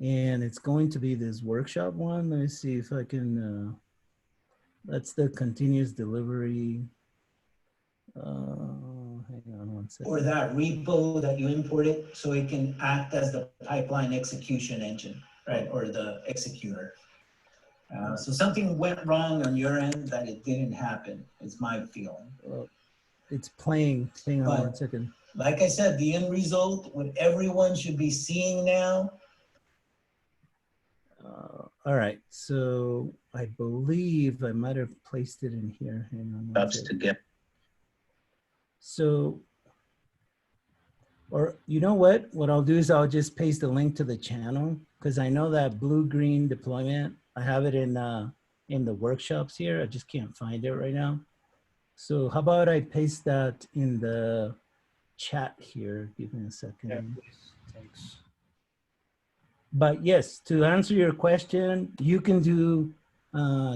And it's going to be this workshop one. Let me see if I can, that's the continuous delivery. Hang on one second. Or that repo that you imported so it can act as the pipeline execution engine, right? Or the executor. So something went wrong on your end that it didn't happen, is my feeling. It's playing. Hang on one second. Like I said, the end result, what everyone should be seeing now. All right, so I believe I might have placed it in here. Hang on. That's to get. So, or you know what? What I'll do is I'll just paste the link to the channel because I know that blue-green deployment, I have it in the workshops here. I just can't find it right now. So how about I paste that in the chat here? Give me a second. Yeah, please. Thanks. But yes, to answer your question, you can do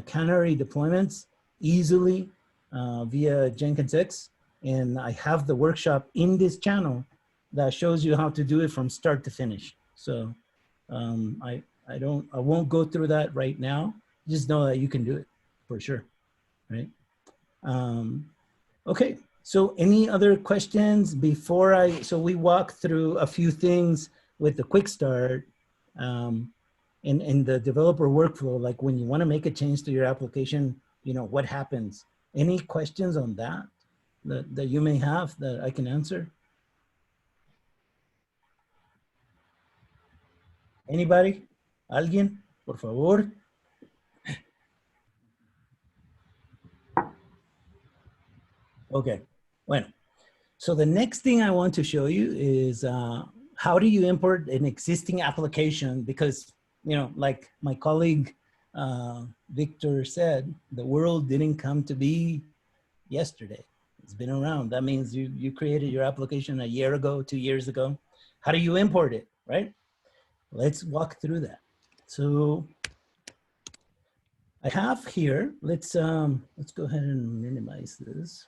canary deployments easily via Jenkins X. And I have the workshop in this channel that shows you how to do it from start to finish. So I won't go through that right now. Just know that you can do it for sure, right? Okay, so any other questions before so we walk through a few things with the quick start in the developer workflow, like when you want to make a change to your application, you know, what happens? Any questions on that that you may have that I can answer? Anybody? ¿Alguien? Por favor. Okay, bueno. So the next thing I want to show you is how do you import an existing application? Because, you know, like my colleague Victor said, the world didn't come to be yesterday. It's been around. That means you created your application a year ago, 2 years ago. How do you import it, right? Let's walk through that. So I have here, let's go ahead and minimize this.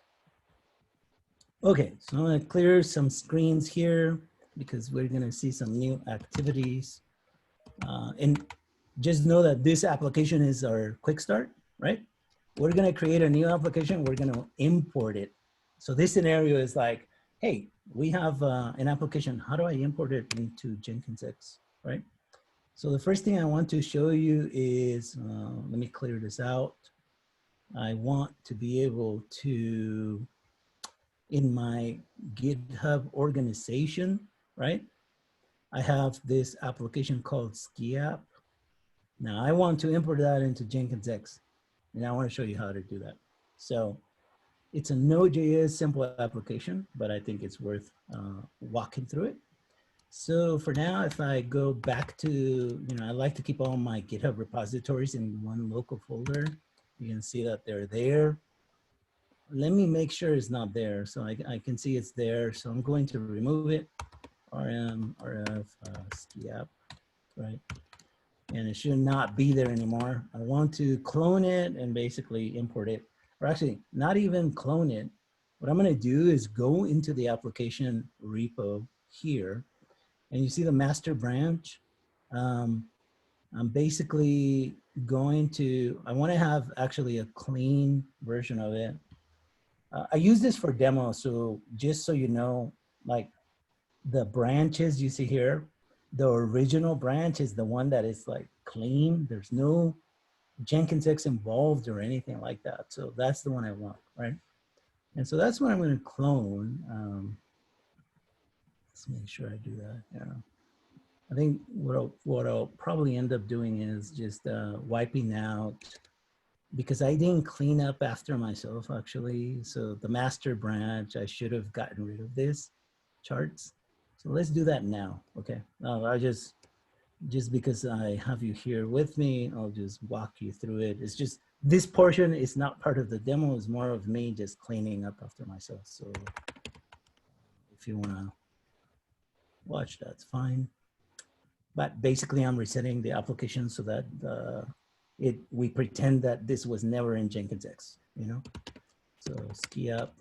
Okay, so I'm gonna clear some screens here because we're gonna see some new activities. And just know that this application is our quick start, right? We're gonna create a new application, we're gonna import it. So this scenario is like, hey, we have an application, how do I import it into Jenkins X, right? So the first thing I want to show you is, let me clear this out. I want to be able to, in my GitHub organization, right? I have this application called Ski App. Now I want to import that into Jenkins X. And I want to show you how to do that. So it's a Node.js simple application, but I think it's worth walking through it. So for now, if I go back to, I like to keep all my GitHub repositories in one local folder. You can see that they're there. Let me make sure it's not there. So I can see it's there. So I'm going to remove it. rf ski app, right? And it should not be there anymore. I want to clone it and basically import it, or actually not even clone it. What I'm gonna do is go into the application repo here, and you see the master branch. I'm basically going to, I wanna have actually a clean version of it. I use this for demo, so just so you know, like the branches you see here, the original branch is the one that is like clean. There's no Jenkins X involved or anything like that. So that's the one I want, right? And so that's what I'm going to clone. Let's make sure I do that. Yeah. I think what I'll probably end up doing is just wiping out, because I didn't clean up after myself actually. So the master branch, I should have gotten rid of this charts. So let's do that now, okay? I just because I have you here with me, I'll just walk you through it. It's just, this portion is not part of the demo, it's more of me just cleaning up after myself. So if you wanna watch, that's fine. But basically I'm resetting the application so that we pretend that this was never in Jenkins X, So ski up.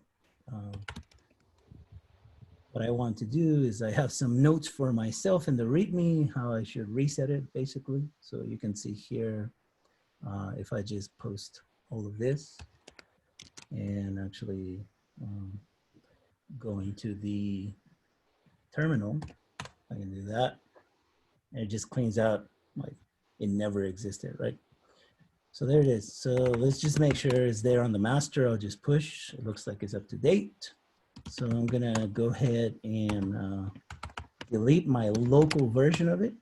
What I want to do is I have some notes for myself in the README, how I should reset it basically. So you can see here, if I just post all of this and actually go into the terminal, I can do that. And it just cleans out like it never existed, right? So there it is. So let's just make sure it's there on the master. I'll just push. It looks like it's up to date. So I'm gonna go ahead and delete my local version of it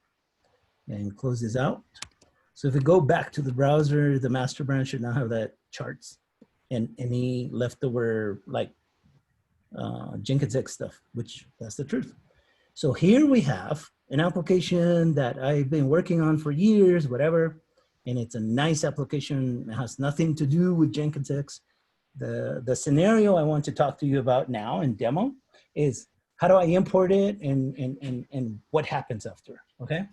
and close this out. So if we go back to the browser, the master branch should now have that charts and any leftover like Jenkins X stuff, which that's the truth. So here we have an application that I've been working on for years, whatever, and it's a nice application. It has nothing to do with Jenkins X. The scenario I want to talk to you about now in demo is how do I import it and what happens after, okay?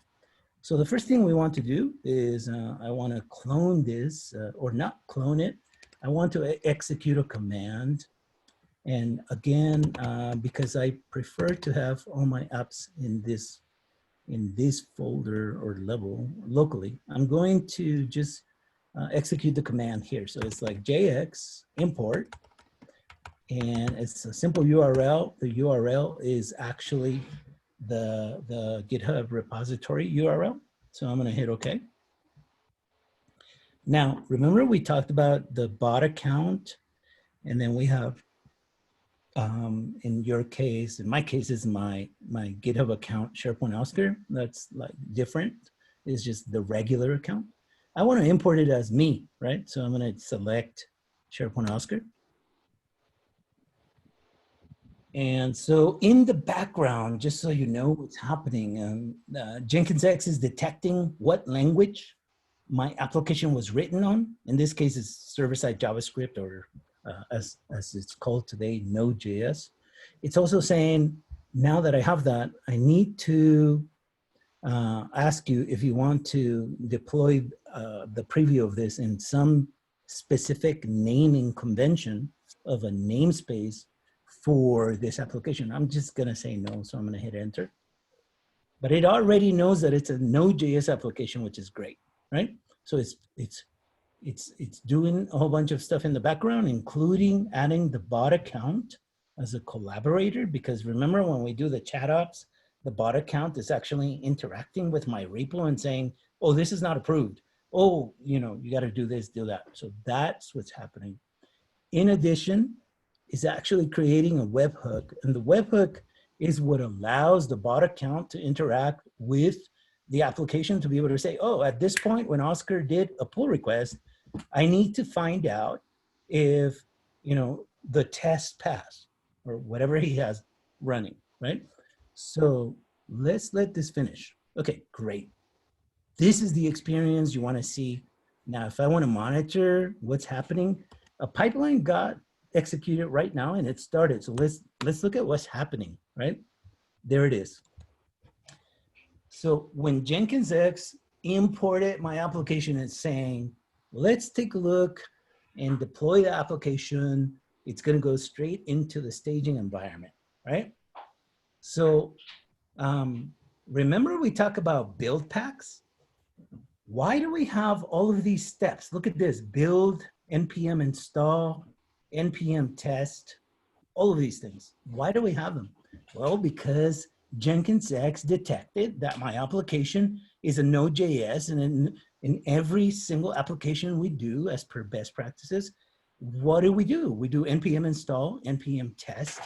So the first thing we want to do is I want to clone this or not clone it. I want to execute a command. And again, because I prefer to have all my apps in this folder or level locally, I'm going to just execute the command here. So it's like JX import, and it's a simple URL. The URL is actually the GitHub repository URL. So I'm gonna hit OK. Now, remember we talked about the bot account, and then we have, in your case, in my case, is my GitHub account, SharePoint Oscar. That's like different. It's just the regular account. I want to import it as me, right? So I'm going to select SharePoint Oscar. And so in the background, just so you know what's happening, Jenkins X is detecting what language my application was written on. In this case, it's server-side JavaScript, or as it's called today, Node.js. It's also saying, now that I have that, I need to ask you if you want to deploy the preview of this in some specific naming convention of a namespace for this application. I'm just gonna say no, so I'm gonna hit enter. But it already knows that it's a Node.js application, which is great, right? So it's doing a whole bunch of stuff in the background, including adding the bot account as a collaborator, because remember when we do the chat ops, the bot account is actually interacting with my repo and saying, oh, this is not approved. Oh, you know, you got to do this, do that. So that's what's happening. In addition, is actually creating a webhook, and the webhook is what allows the bot account to interact with the application to be able to say, oh, at this point when Oscar did a pull request, I need to find out if, you know, the test passed or whatever he has running, right? So let's let this finish. Okay, great. This is the experience you want to see. Now, if I want to monitor what's happening, a pipeline got executed right now and it started. So let's look at what's happening, right? There it is. So when Jenkins X imported my application, it's saying, let's take a look and deploy the application. It's going to go straight into the staging environment, right? So remember we talk about build packs? Why do we have all of these steps? Look at this: build, npm install, npm test, all of these things. Why do we have them? Well, because Jenkins X detected that my application is a Node.js, and in every single application we do as per best practices, what do? We do npm install, npm test,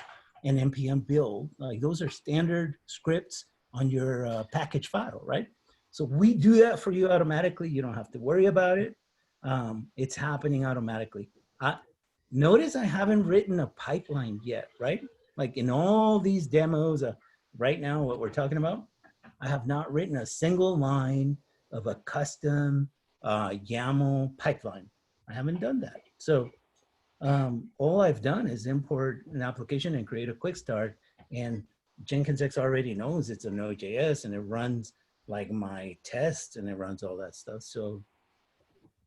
and npm build. Like those are standard scripts on your package file, right? So we do that for you automatically. You don't have to worry about it. It's happening automatically. Notice I haven't written a pipeline yet, right? Like in all these demos, right now, what we're talking about, I have not written a single line of a custom YAML pipeline. I haven't done that. So all I've done is import an application and create a quick start, and Jenkins X already knows it's a Node.js, and it runs like my test, and it runs all that stuff. So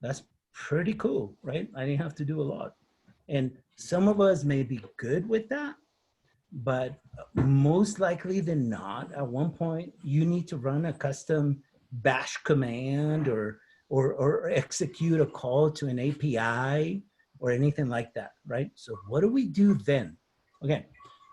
that's pretty cool, right? I didn't have to do a lot. And some of us may be good with that, but most likely than not, at one point, you need to run a custom bash command or execute a call to an API or anything like that, right? So what do we do then? Okay,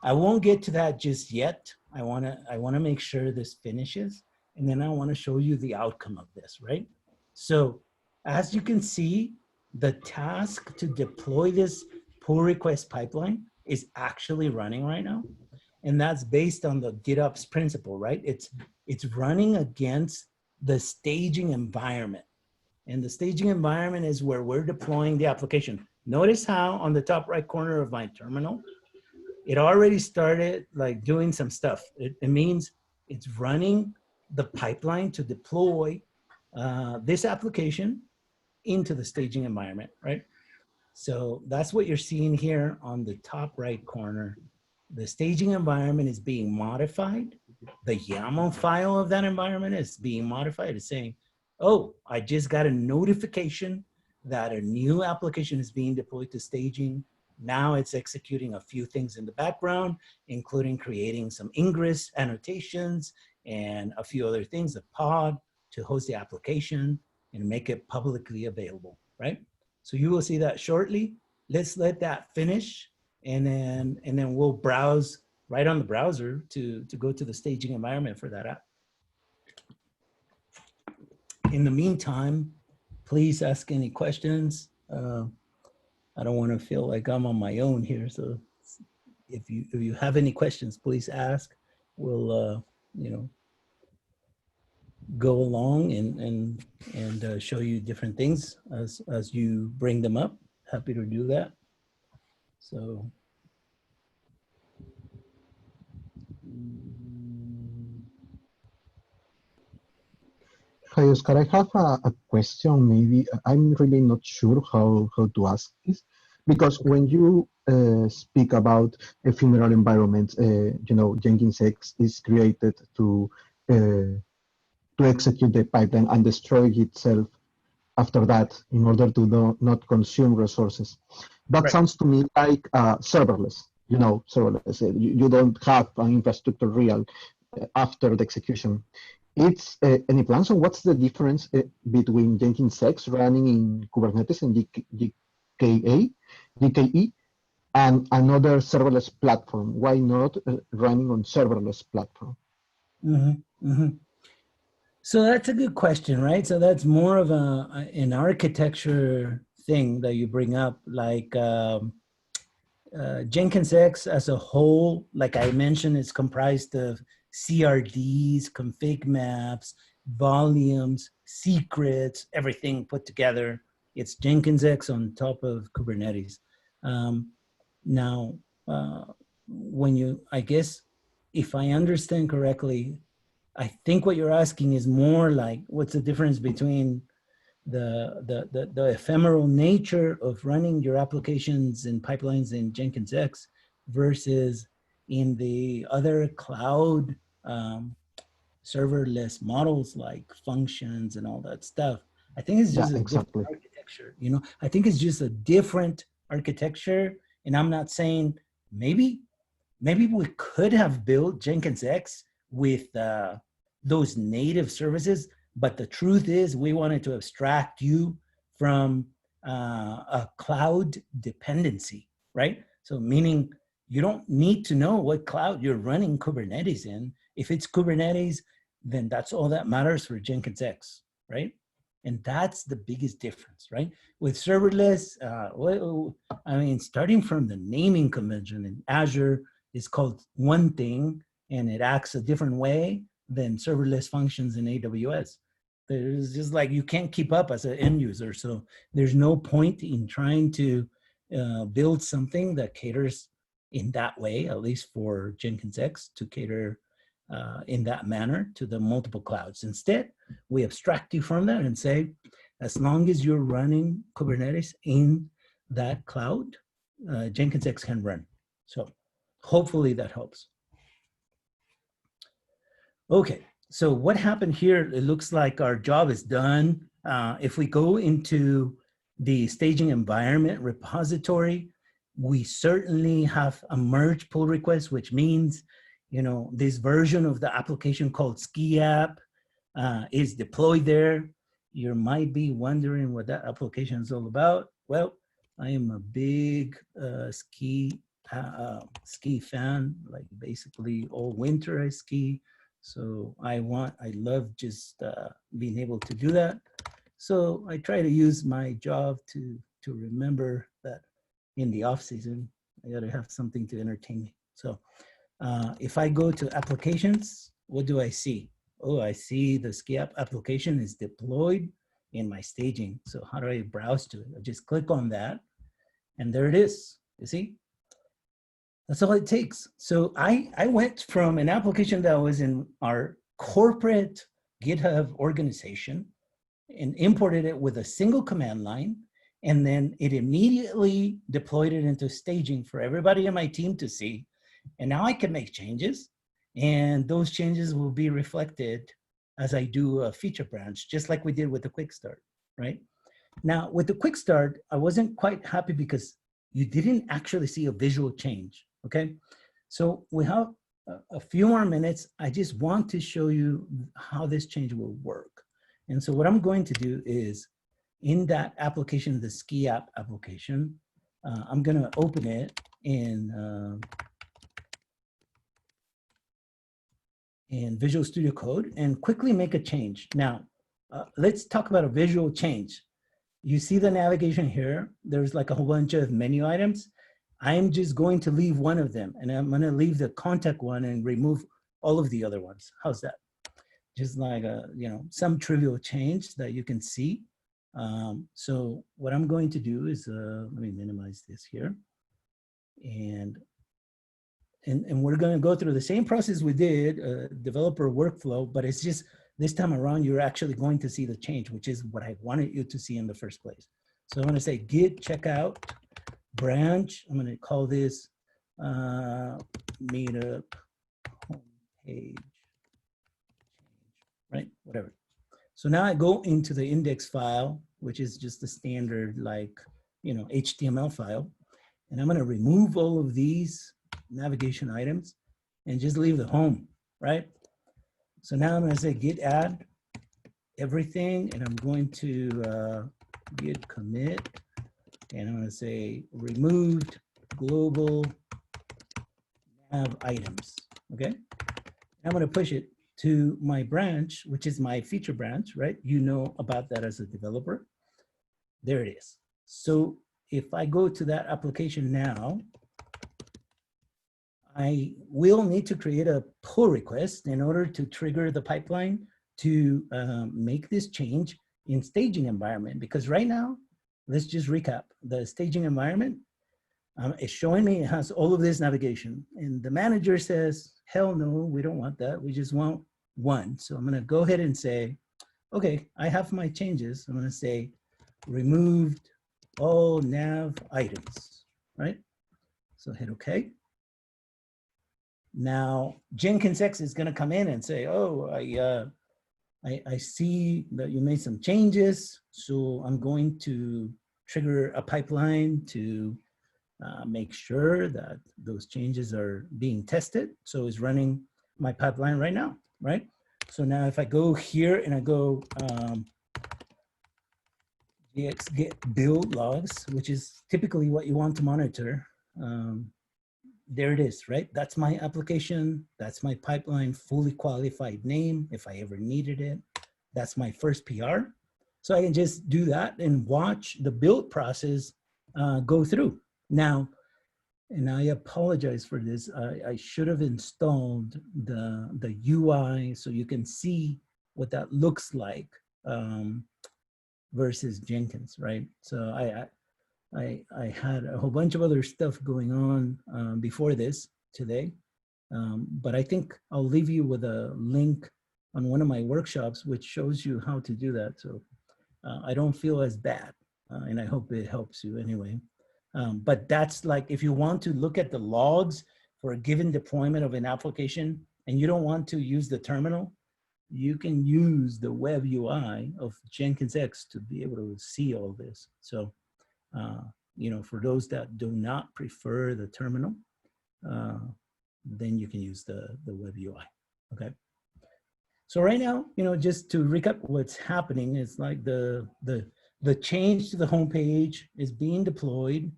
I won't get to that just yet. I wanna make sure this finishes, and then I wanna show you the outcome of this, right? So as you can see, the task to deploy this pull request pipeline is actually running right now. And that's based on the GitOps principle, right? It's running against the staging environment. And the staging environment is where we're deploying the application. Notice how on the top right corner of my terminal, it already started like doing some stuff. It means it's running the pipeline to deploy this application into the staging environment, right? So that's what you're seeing here on the top right corner. The staging environment is being modified. The YAML file of that environment is being modified. It's saying, oh, I just got a notification that a new application is being deployed to staging. Now it's executing a few things in the background, including creating some ingress annotations and a few other things, a pod to host the application and make it publicly available, right? So you will see that shortly. Let's let that finish, and then we'll browse right on the browser to go to the staging environment for that app. In the meantime, please ask any questions. I don't want to feel like I'm on my own here, so if you have any questions, please ask. We'll you know, go along and show you different things as you bring them up. Happy to do that. So Hi, Oscar. I have a question. Maybe I'm really not sure how to ask this, because when you speak about ephemeral environments, you know, Jenkins X is created to execute the pipeline and destroy itself after that in order to not consume resources. That sounds to me like serverless. You know, serverless. You don't have an infrastructure real after the execution. It's any plans on what's the difference between Jenkins X running in Kubernetes and GKE and another serverless platform? Why not running on serverless platform? So that's a good question, right? So that's more of an architecture thing that you bring up, like Jenkins X as a whole, like I mentioned, is comprised of CRDs, config maps, volumes, secrets, everything put together. It's Jenkins X on top of Kubernetes. Now, when you, I guess, if I understand correctly, I think what you're asking is more like, what's the difference between the ephemeral nature of running your applications and pipelines in Jenkins X versus in the other cloud serverless models like functions and all that stuff. I think it's just a different architecture, you know? I think it's just a different architecture, and I'm not saying maybe we could have built Jenkins X with those native services, but the truth is we wanted to abstract you from a cloud dependency, right? So meaning you don't need to know what cloud you're running Kubernetes in. If it's Kubernetes, then that's all that matters for Jenkins X, right? And that's the biggest difference, right? With serverless, I mean, starting from the naming convention in Azure is called one thing and it acts a different way than serverless functions in AWS. There's just like, you can't keep up as an end user. So there's no point in trying to build something that caters in that way, at least for Jenkins X to cater in that manner to the multiple clouds. Instead, we abstract you from that and say, as long as you're running Kubernetes in that cloud, Jenkins X can run. So hopefully that helps. Okay, so what happened here, it looks like our job is done. If we go into the staging environment repository, we certainly have a merge pull request, which means, you know, this version of the application called Ski App is deployed there. You might be wondering what that application is all about. Well, I am a big ski fan, like basically all winter I ski. So I love just being able to do that. So I try to use my job to remember that in the off season, I gotta have something to entertain me. So if I go to applications, what do I see? Oh, I see the Ski App application is deployed in my staging. So how do I browse to it? I just click on that and there it is, you see? That's all it takes. So I went from an application that was in our corporate GitHub organization and imported it with a single command line. And then it immediately deployed it into staging for everybody in my team to see. And now I can make changes. And those changes will be reflected as I do a feature branch, just like we did with the quick start, right? Now with the quick start, I wasn't quite happy because you didn't actually see a visual change, okay? So we have a few more minutes. I just want to show you how this change will work. And so what I'm going to do is in that application, the Ski App application, I'm gonna open it in Visual Studio Code and quickly make a change. Now, let's talk about a visual change. You see the navigation here. There's like a whole bunch of menu items. I'm just going to leave one of them and I'm gonna leave the contact one and remove all of the other ones. How's that? Just like a, you know, some trivial change that you can see. So what I'm going to do is, let me minimize this here. And we're going to go through the same process we did, developer workflow, but it's just this time around, you're actually going to see the change, which is what I wanted you to see in the first place. So I'm going to say git checkout branch. I'm going to call this Meetup homepage, right? Whatever. So now I go into the index file, which is just a standard like, you know, HTML file. And I'm going to remove all of these navigation items and just leave the home, right? So now I'm going to say git add everything, and I'm going to git commit, and I'm going to say removed global nav items, okay? I'm going to push it to my branch, which is my feature branch, right? You know about that as a developer. There it is. So if I go to that application now, I will need to create a pull request in order to trigger the pipeline to make this change in staging environment. Because right now, let's just recap. The staging environment is showing me it has all of this navigation. And the manager says, hell no, we don't want that. We just want one. So I'm gonna go ahead and say, okay, I have my changes. I'm gonna say removed all nav items, right? So hit okay. Now, Jenkins X is going to come in and say, oh, I see that you made some changes. So I'm going to trigger a pipeline to make sure that those changes are being tested. So it's running my pipeline right now, right? So now if I go here and I go get build logs, which is typically what you want to monitor, there it is, right? That's my application. That's my pipeline, fully qualified name if I ever needed it. That's my first PR. So I can just do that and watch the build process go through. Now, and I apologize for this, I should have installed the UI so you can see what that looks like versus Jenkins, right? So I had a whole bunch of other stuff going on before this today, but I think I'll leave you with a link on one of my workshops which shows you how to do that. So I don't feel as bad, and I hope it helps you anyway. But that's like, if you want to look at the logs for a given deployment of an application and you don't want to use the terminal, you can use the web UI of Jenkins X to be able to see all this. So you know, for those that do not prefer the terminal, then you can use the web UI, okay? So right now, you know, just to recap what's happening is like the change to the homepage is being deployed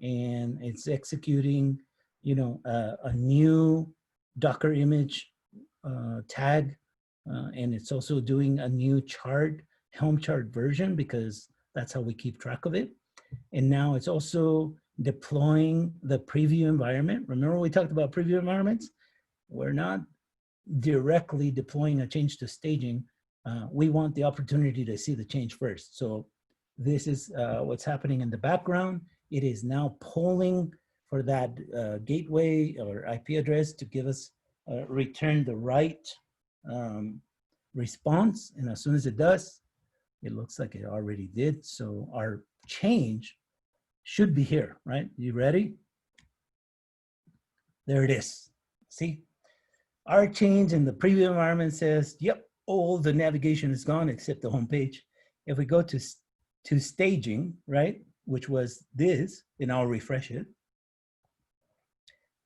and it's executing, you know, a new Docker image tag, and it's also doing a new chart, Helm chart version, because that's how we keep track of it. And now it's also deploying the preview environment. Remember we talked about preview environments? We're not directly deploying a change to staging. We want the opportunity to see the change first. So this is what's happening in the background. It is now polling for that gateway or IP address to give us, return the right response. And as soon as it does, it looks like it already did. So our change should be here, right? You ready? There it is. See, our change in the preview environment says, yep, all the navigation is gone except the home page. If we go to staging, right, which was this, and I'll refresh it,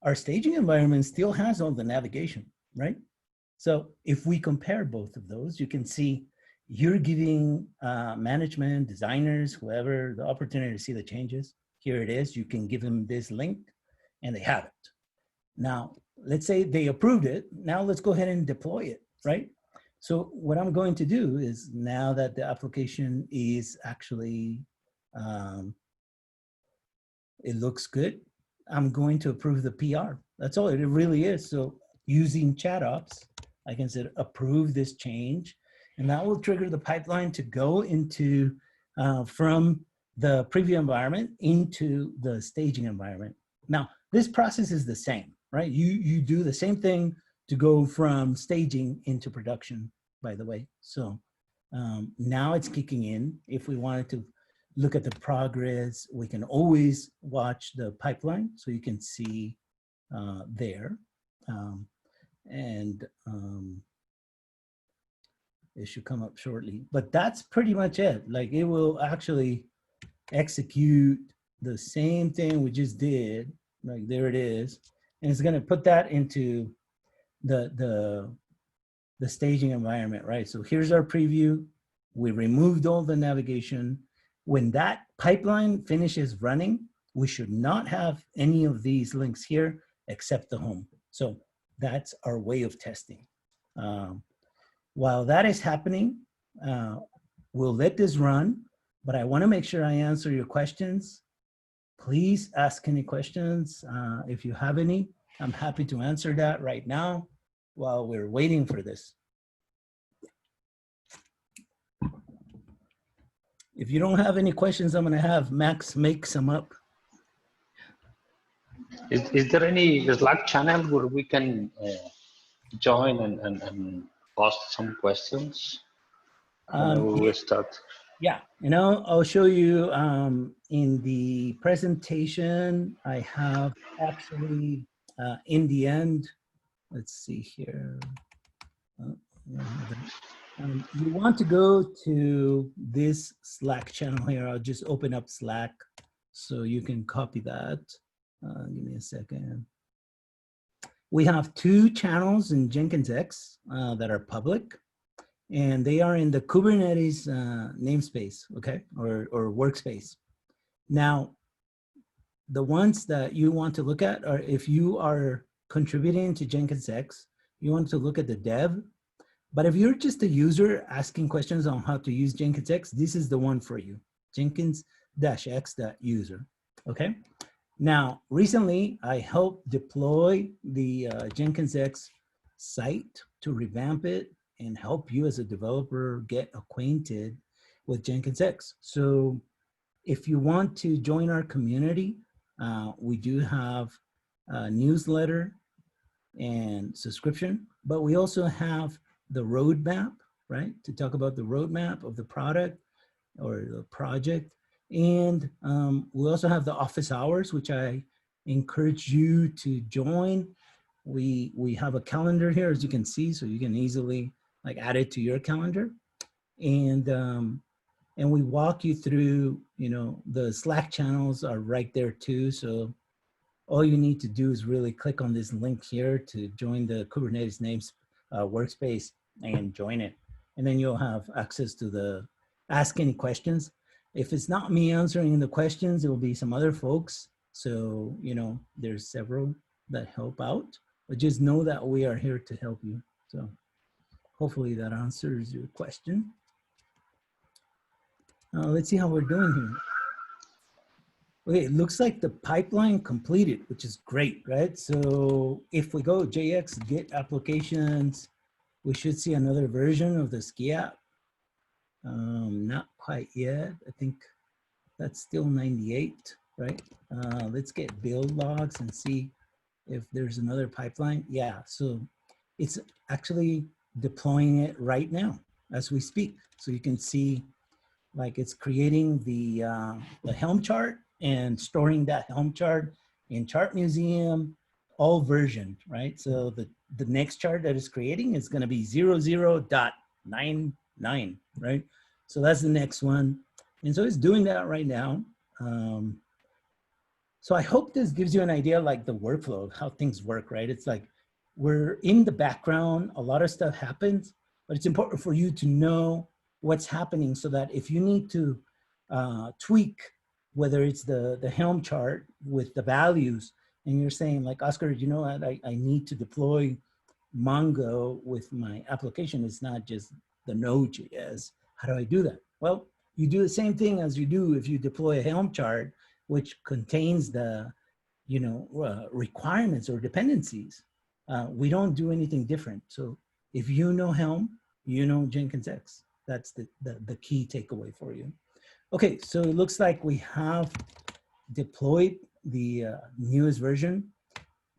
our staging environment still has all the navigation, right? So if we compare both of those, you can see you're giving management, designers, whoever, the opportunity to see the changes. Here it is. You can give them this link, and they have it. Now, let's say they approved it. Now let's go ahead and deploy it, right? So what I'm going to do is, now that the application is actually, it looks good, I'm going to approve the PR. That's all it really is. So using ChatOps, I can say approve this change, and that will trigger the pipeline to go into, from the preview environment into the staging environment. Now, this process is the same, right? You do the same thing to go from staging into production. by the way. So now it's kicking in. If we wanted to look at the progress, we can always watch the pipeline so you can see there. It should come up shortly, but that's pretty much it. Like it will actually execute the same thing we just did. Like there it is. And it's gonna put that into the staging environment, right? So here's our preview. We removed all the navigation. When that pipeline finishes running, we should not have any of these links here except the home. So that's our way of testing. While that is happening, we'll let this run, but I wanna make sure I answer your questions. Please ask any questions if you have any. I'm happy to answer that right now while we're waiting for this. If you don't have any questions, I'm gonna have Max make some up. Is there any Slack channel where we can join and post some questions? We will start. Yeah, I'll show you in the presentation, I have actually in the end, let's see here. You want to go to this Slack channel here. I'll just open up Slack so you can copy that. Give me a second. We have 2 channels in Jenkins X that are public, and they are in the Kubernetes namespace, okay, or workspace. Now, the ones that you want to look at are if you are contributing to Jenkins X, you want to look at the dev. But if you're just a user asking questions on how to use Jenkins X, this is the one for you, Jenkins-X.user, okay? Now, recently, I helped deploy the Jenkins X site to revamp it and help you as a developer get acquainted with Jenkins X. So if you want to join our community, we do have a newsletter and subscription, but we also have the roadmap, right? To talk about the roadmap of the product or the project. And we also have the office hours, which I encourage you to join. We have a calendar here, as you can see, so you can easily like add it to your calendar. And we walk you through, the Slack channels are right there too. So all you need to do is really click on this link here to join the Kubernetes names workspace and join it. And then you'll have access to the ask any questions. If it's not me answering the questions, it will be some other folks. So, there's several that help out, but just know that we are here to help you. So hopefully that answers your question. Let's see how we're doing here. Okay, it looks like the pipeline completed, which is great, right? So if we go JX Git applications, we should see another version of the ski app. Not quite yet. I think that's still 98, right? Let's get build logs and see if there's another pipeline. Yeah, so it's actually deploying it right now as we speak. So you can see like it's creating the Helm chart and storing that Helm chart in Chart Museum, all versioned, right? So the next chart that it's creating is gonna be 00.99, right? So that's the next one. And so it's doing that right now. So I hope this gives you an idea like the workflow of how things work, right? It's like we're in the background, a lot of stuff happens, but it's important for you to know what's happening so that if you need to tweak, whether it's the Helm chart with the values, and you're saying like, Oscar, I need to deploy Mongo with my application. It's not just the Node.js. How do I do that? Well, you do the same thing as you do if you deploy a Helm chart, which contains the requirements or dependencies. We don't do anything different. So if you know Helm, you know Jenkins X. That's the key takeaway for you. Okay, so it looks like we have deployed the newest version.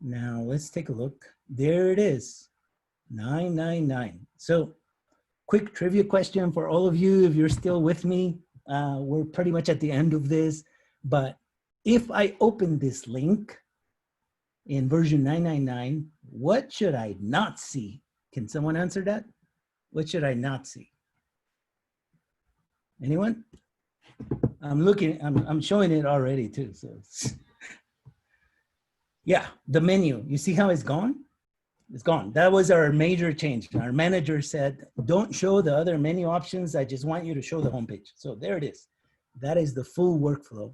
Now let's take a look. There it is, 999. So quick trivia question for all of you, if you're still with me. We're pretty much at the end of this, but if I open this link in version 999, what should I not see? Can someone answer that? What should I not see? Anyone? I'm showing it already too, so. Yeah, the menu, you see how it's gone? It's gone. That was our major change. Our manager said, don't show the other menu options. I just want you to show the homepage. So there it is. That is the full workflow.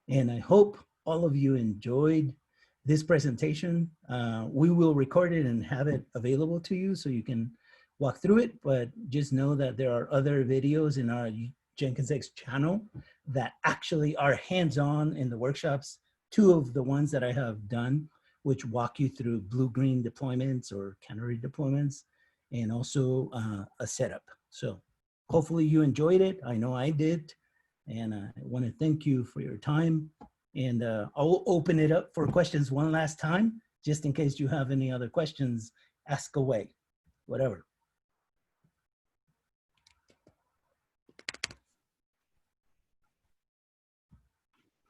And I hope all of you enjoyed this presentation. We will record it and have it available to you so you can walk through it, but just know that there are other videos in our Jenkins X channel that actually are hands-on in the workshops. 2 of the ones that I have done, which walk you through blue-green deployments or canary deployments, and also a setup. So hopefully you enjoyed it. I know I did. And I want to thank you for your time. And I'll open it up for questions one last time, just in case you have any other questions, ask away, whatever.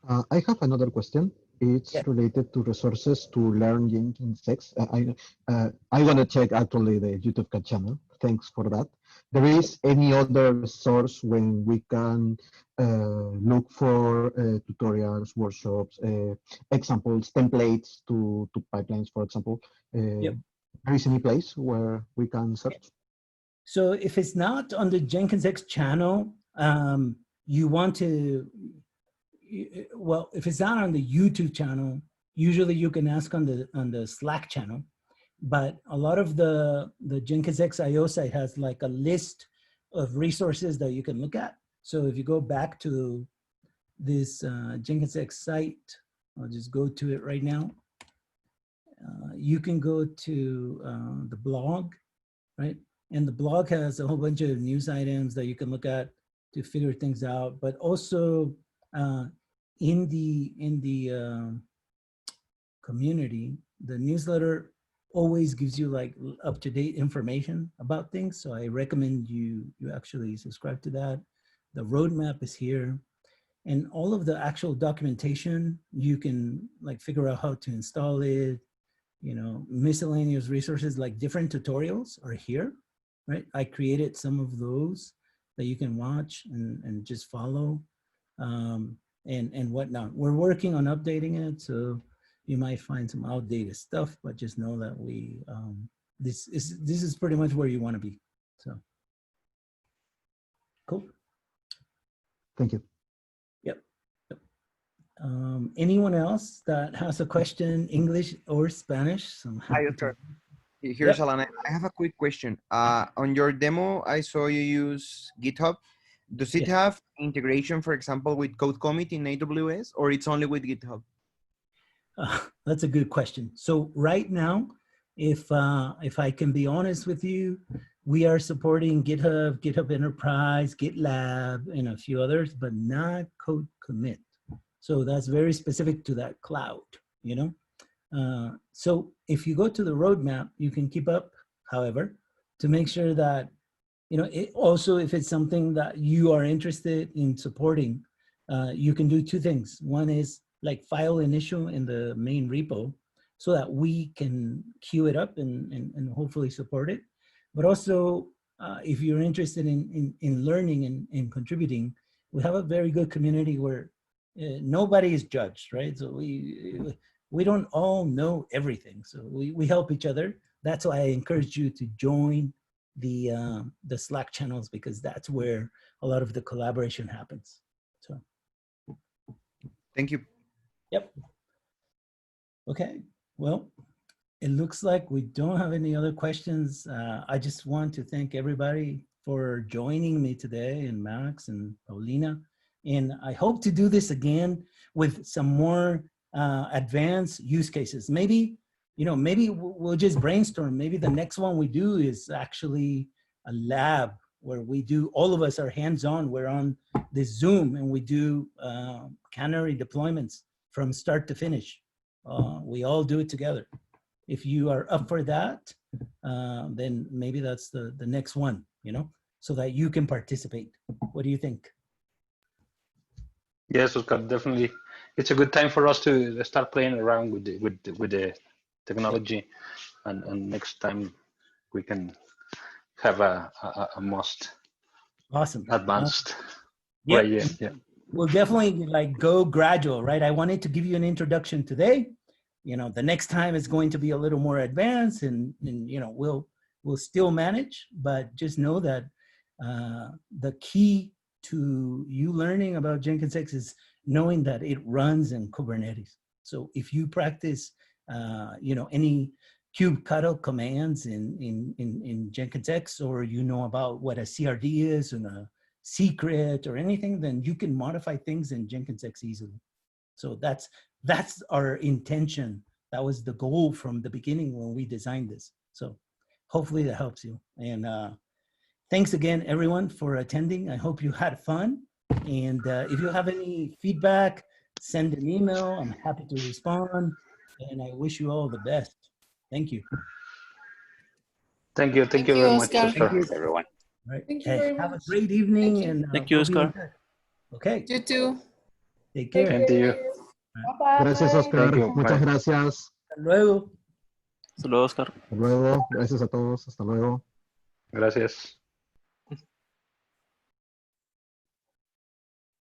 I have another question. It's related to resources to learn Jenkins X. I want to check actually the YouTube channel. Thanks for that. There is any other source when we can look for tutorials, workshops, examples, templates to pipelines, for example. There is any place where we can search? So if it's not on the Jenkins X channel, you want to, well, if it's not on the YouTube channel, usually you can ask on the Slack channel. But a lot of the Jenkins X IO site has like a list of resources that you can look at. So if you go back to this Jenkins X site, I'll just go to it right now. You can go to the blog, right? And the blog has a whole bunch of news items that you can look at to figure things out. But also in the community, the newsletter always gives you like up-to-date information about things. So I recommend you actually subscribe to that. The roadmap is here. And all of the actual documentation, you can like figure out how to install it. You know, miscellaneous resources like different tutorials are here, right? I created some of those that you can watch and just follow and whatnot. We're working on updating it, so you might find some outdated stuff, but just know that we this is pretty much where you want to be. So cool. Thank you. Yep. Anyone else that has a question, English or Spanish? Hi, Oscar. Here's Alana. I have a quick question. On your demo, I saw you use GitHub. Does it have integration, for example, with Code Commit in AWS, or it's only with GitHub? That's a good question. So right now, if I can be honest with you, we are supporting GitHub, GitHub Enterprise, GitLab, and a few others, but not Code Commit. So that's very specific to that cloud, you know? So if you go to the roadmap, you can keep up, however, to make sure that, you know, also if it's something that you are interested in supporting, you can do 2 things. One is like file initial in the main repo so that we can queue it up and hopefully support it. But also, if you're interested in learning and contributing, we have a very good community where nobody is judged, right? So we don't all know everything. So we help each other. That's why I encourage you to join the Slack channels, because that's where a lot of the collaboration happens. So. Thank you. Yep. Okay, well, it looks like we don't have any other questions. I just want to thank everybody for joining me today, and Max and Paulina. And I hope to do this again with some more advanced use cases. Maybe, you know, maybe we'll just brainstorm. Maybe the next one we do is actually a lab where we do, all of us are hands-on. We're on this Zoom and we do canary deployments from start to finish. We all do it together. If you are up for that, then maybe that's the next one. you know, so that you can participate. What do you think? Yes, Oscar, definitely. It's a good time for us to start playing around with the technology, and next time we can have a most Awesome. advanced Yep. way. Yeah. We'll definitely like go gradual, right? I wanted to give you an introduction today. You know, the next time is going to be a little more advanced, and you know, we'll still manage, but just know that the key to you learning about Jenkins X is knowing that it runs in Kubernetes. So if you practice, you know, any kubectl commands in Jenkins X, or you know about what a CRD is and a secret or anything, then you can modify things in Jenkins X easily. So that's our intention. That was the goal from the beginning when we designed this. So hopefully that helps you. And thanks again, everyone, for attending. I hope you had fun. And if you have any feedback, send an email. I'm happy to respond. And I wish you all the best. Thank you. Thank you very much, Oscar. Thanks, everyone. All right. Thank you very Have a much. great evening. And Thank you, we'll be in Oscar. touch. Okay. You too. Take care. Same to you. Bye-bye. Gracias, Oscar. Thank you. Muchas Bye. gracias. Hasta luego. Hasta luego, Oscar. Hasta luego. Gracias a todos. Hasta luego. Gracias.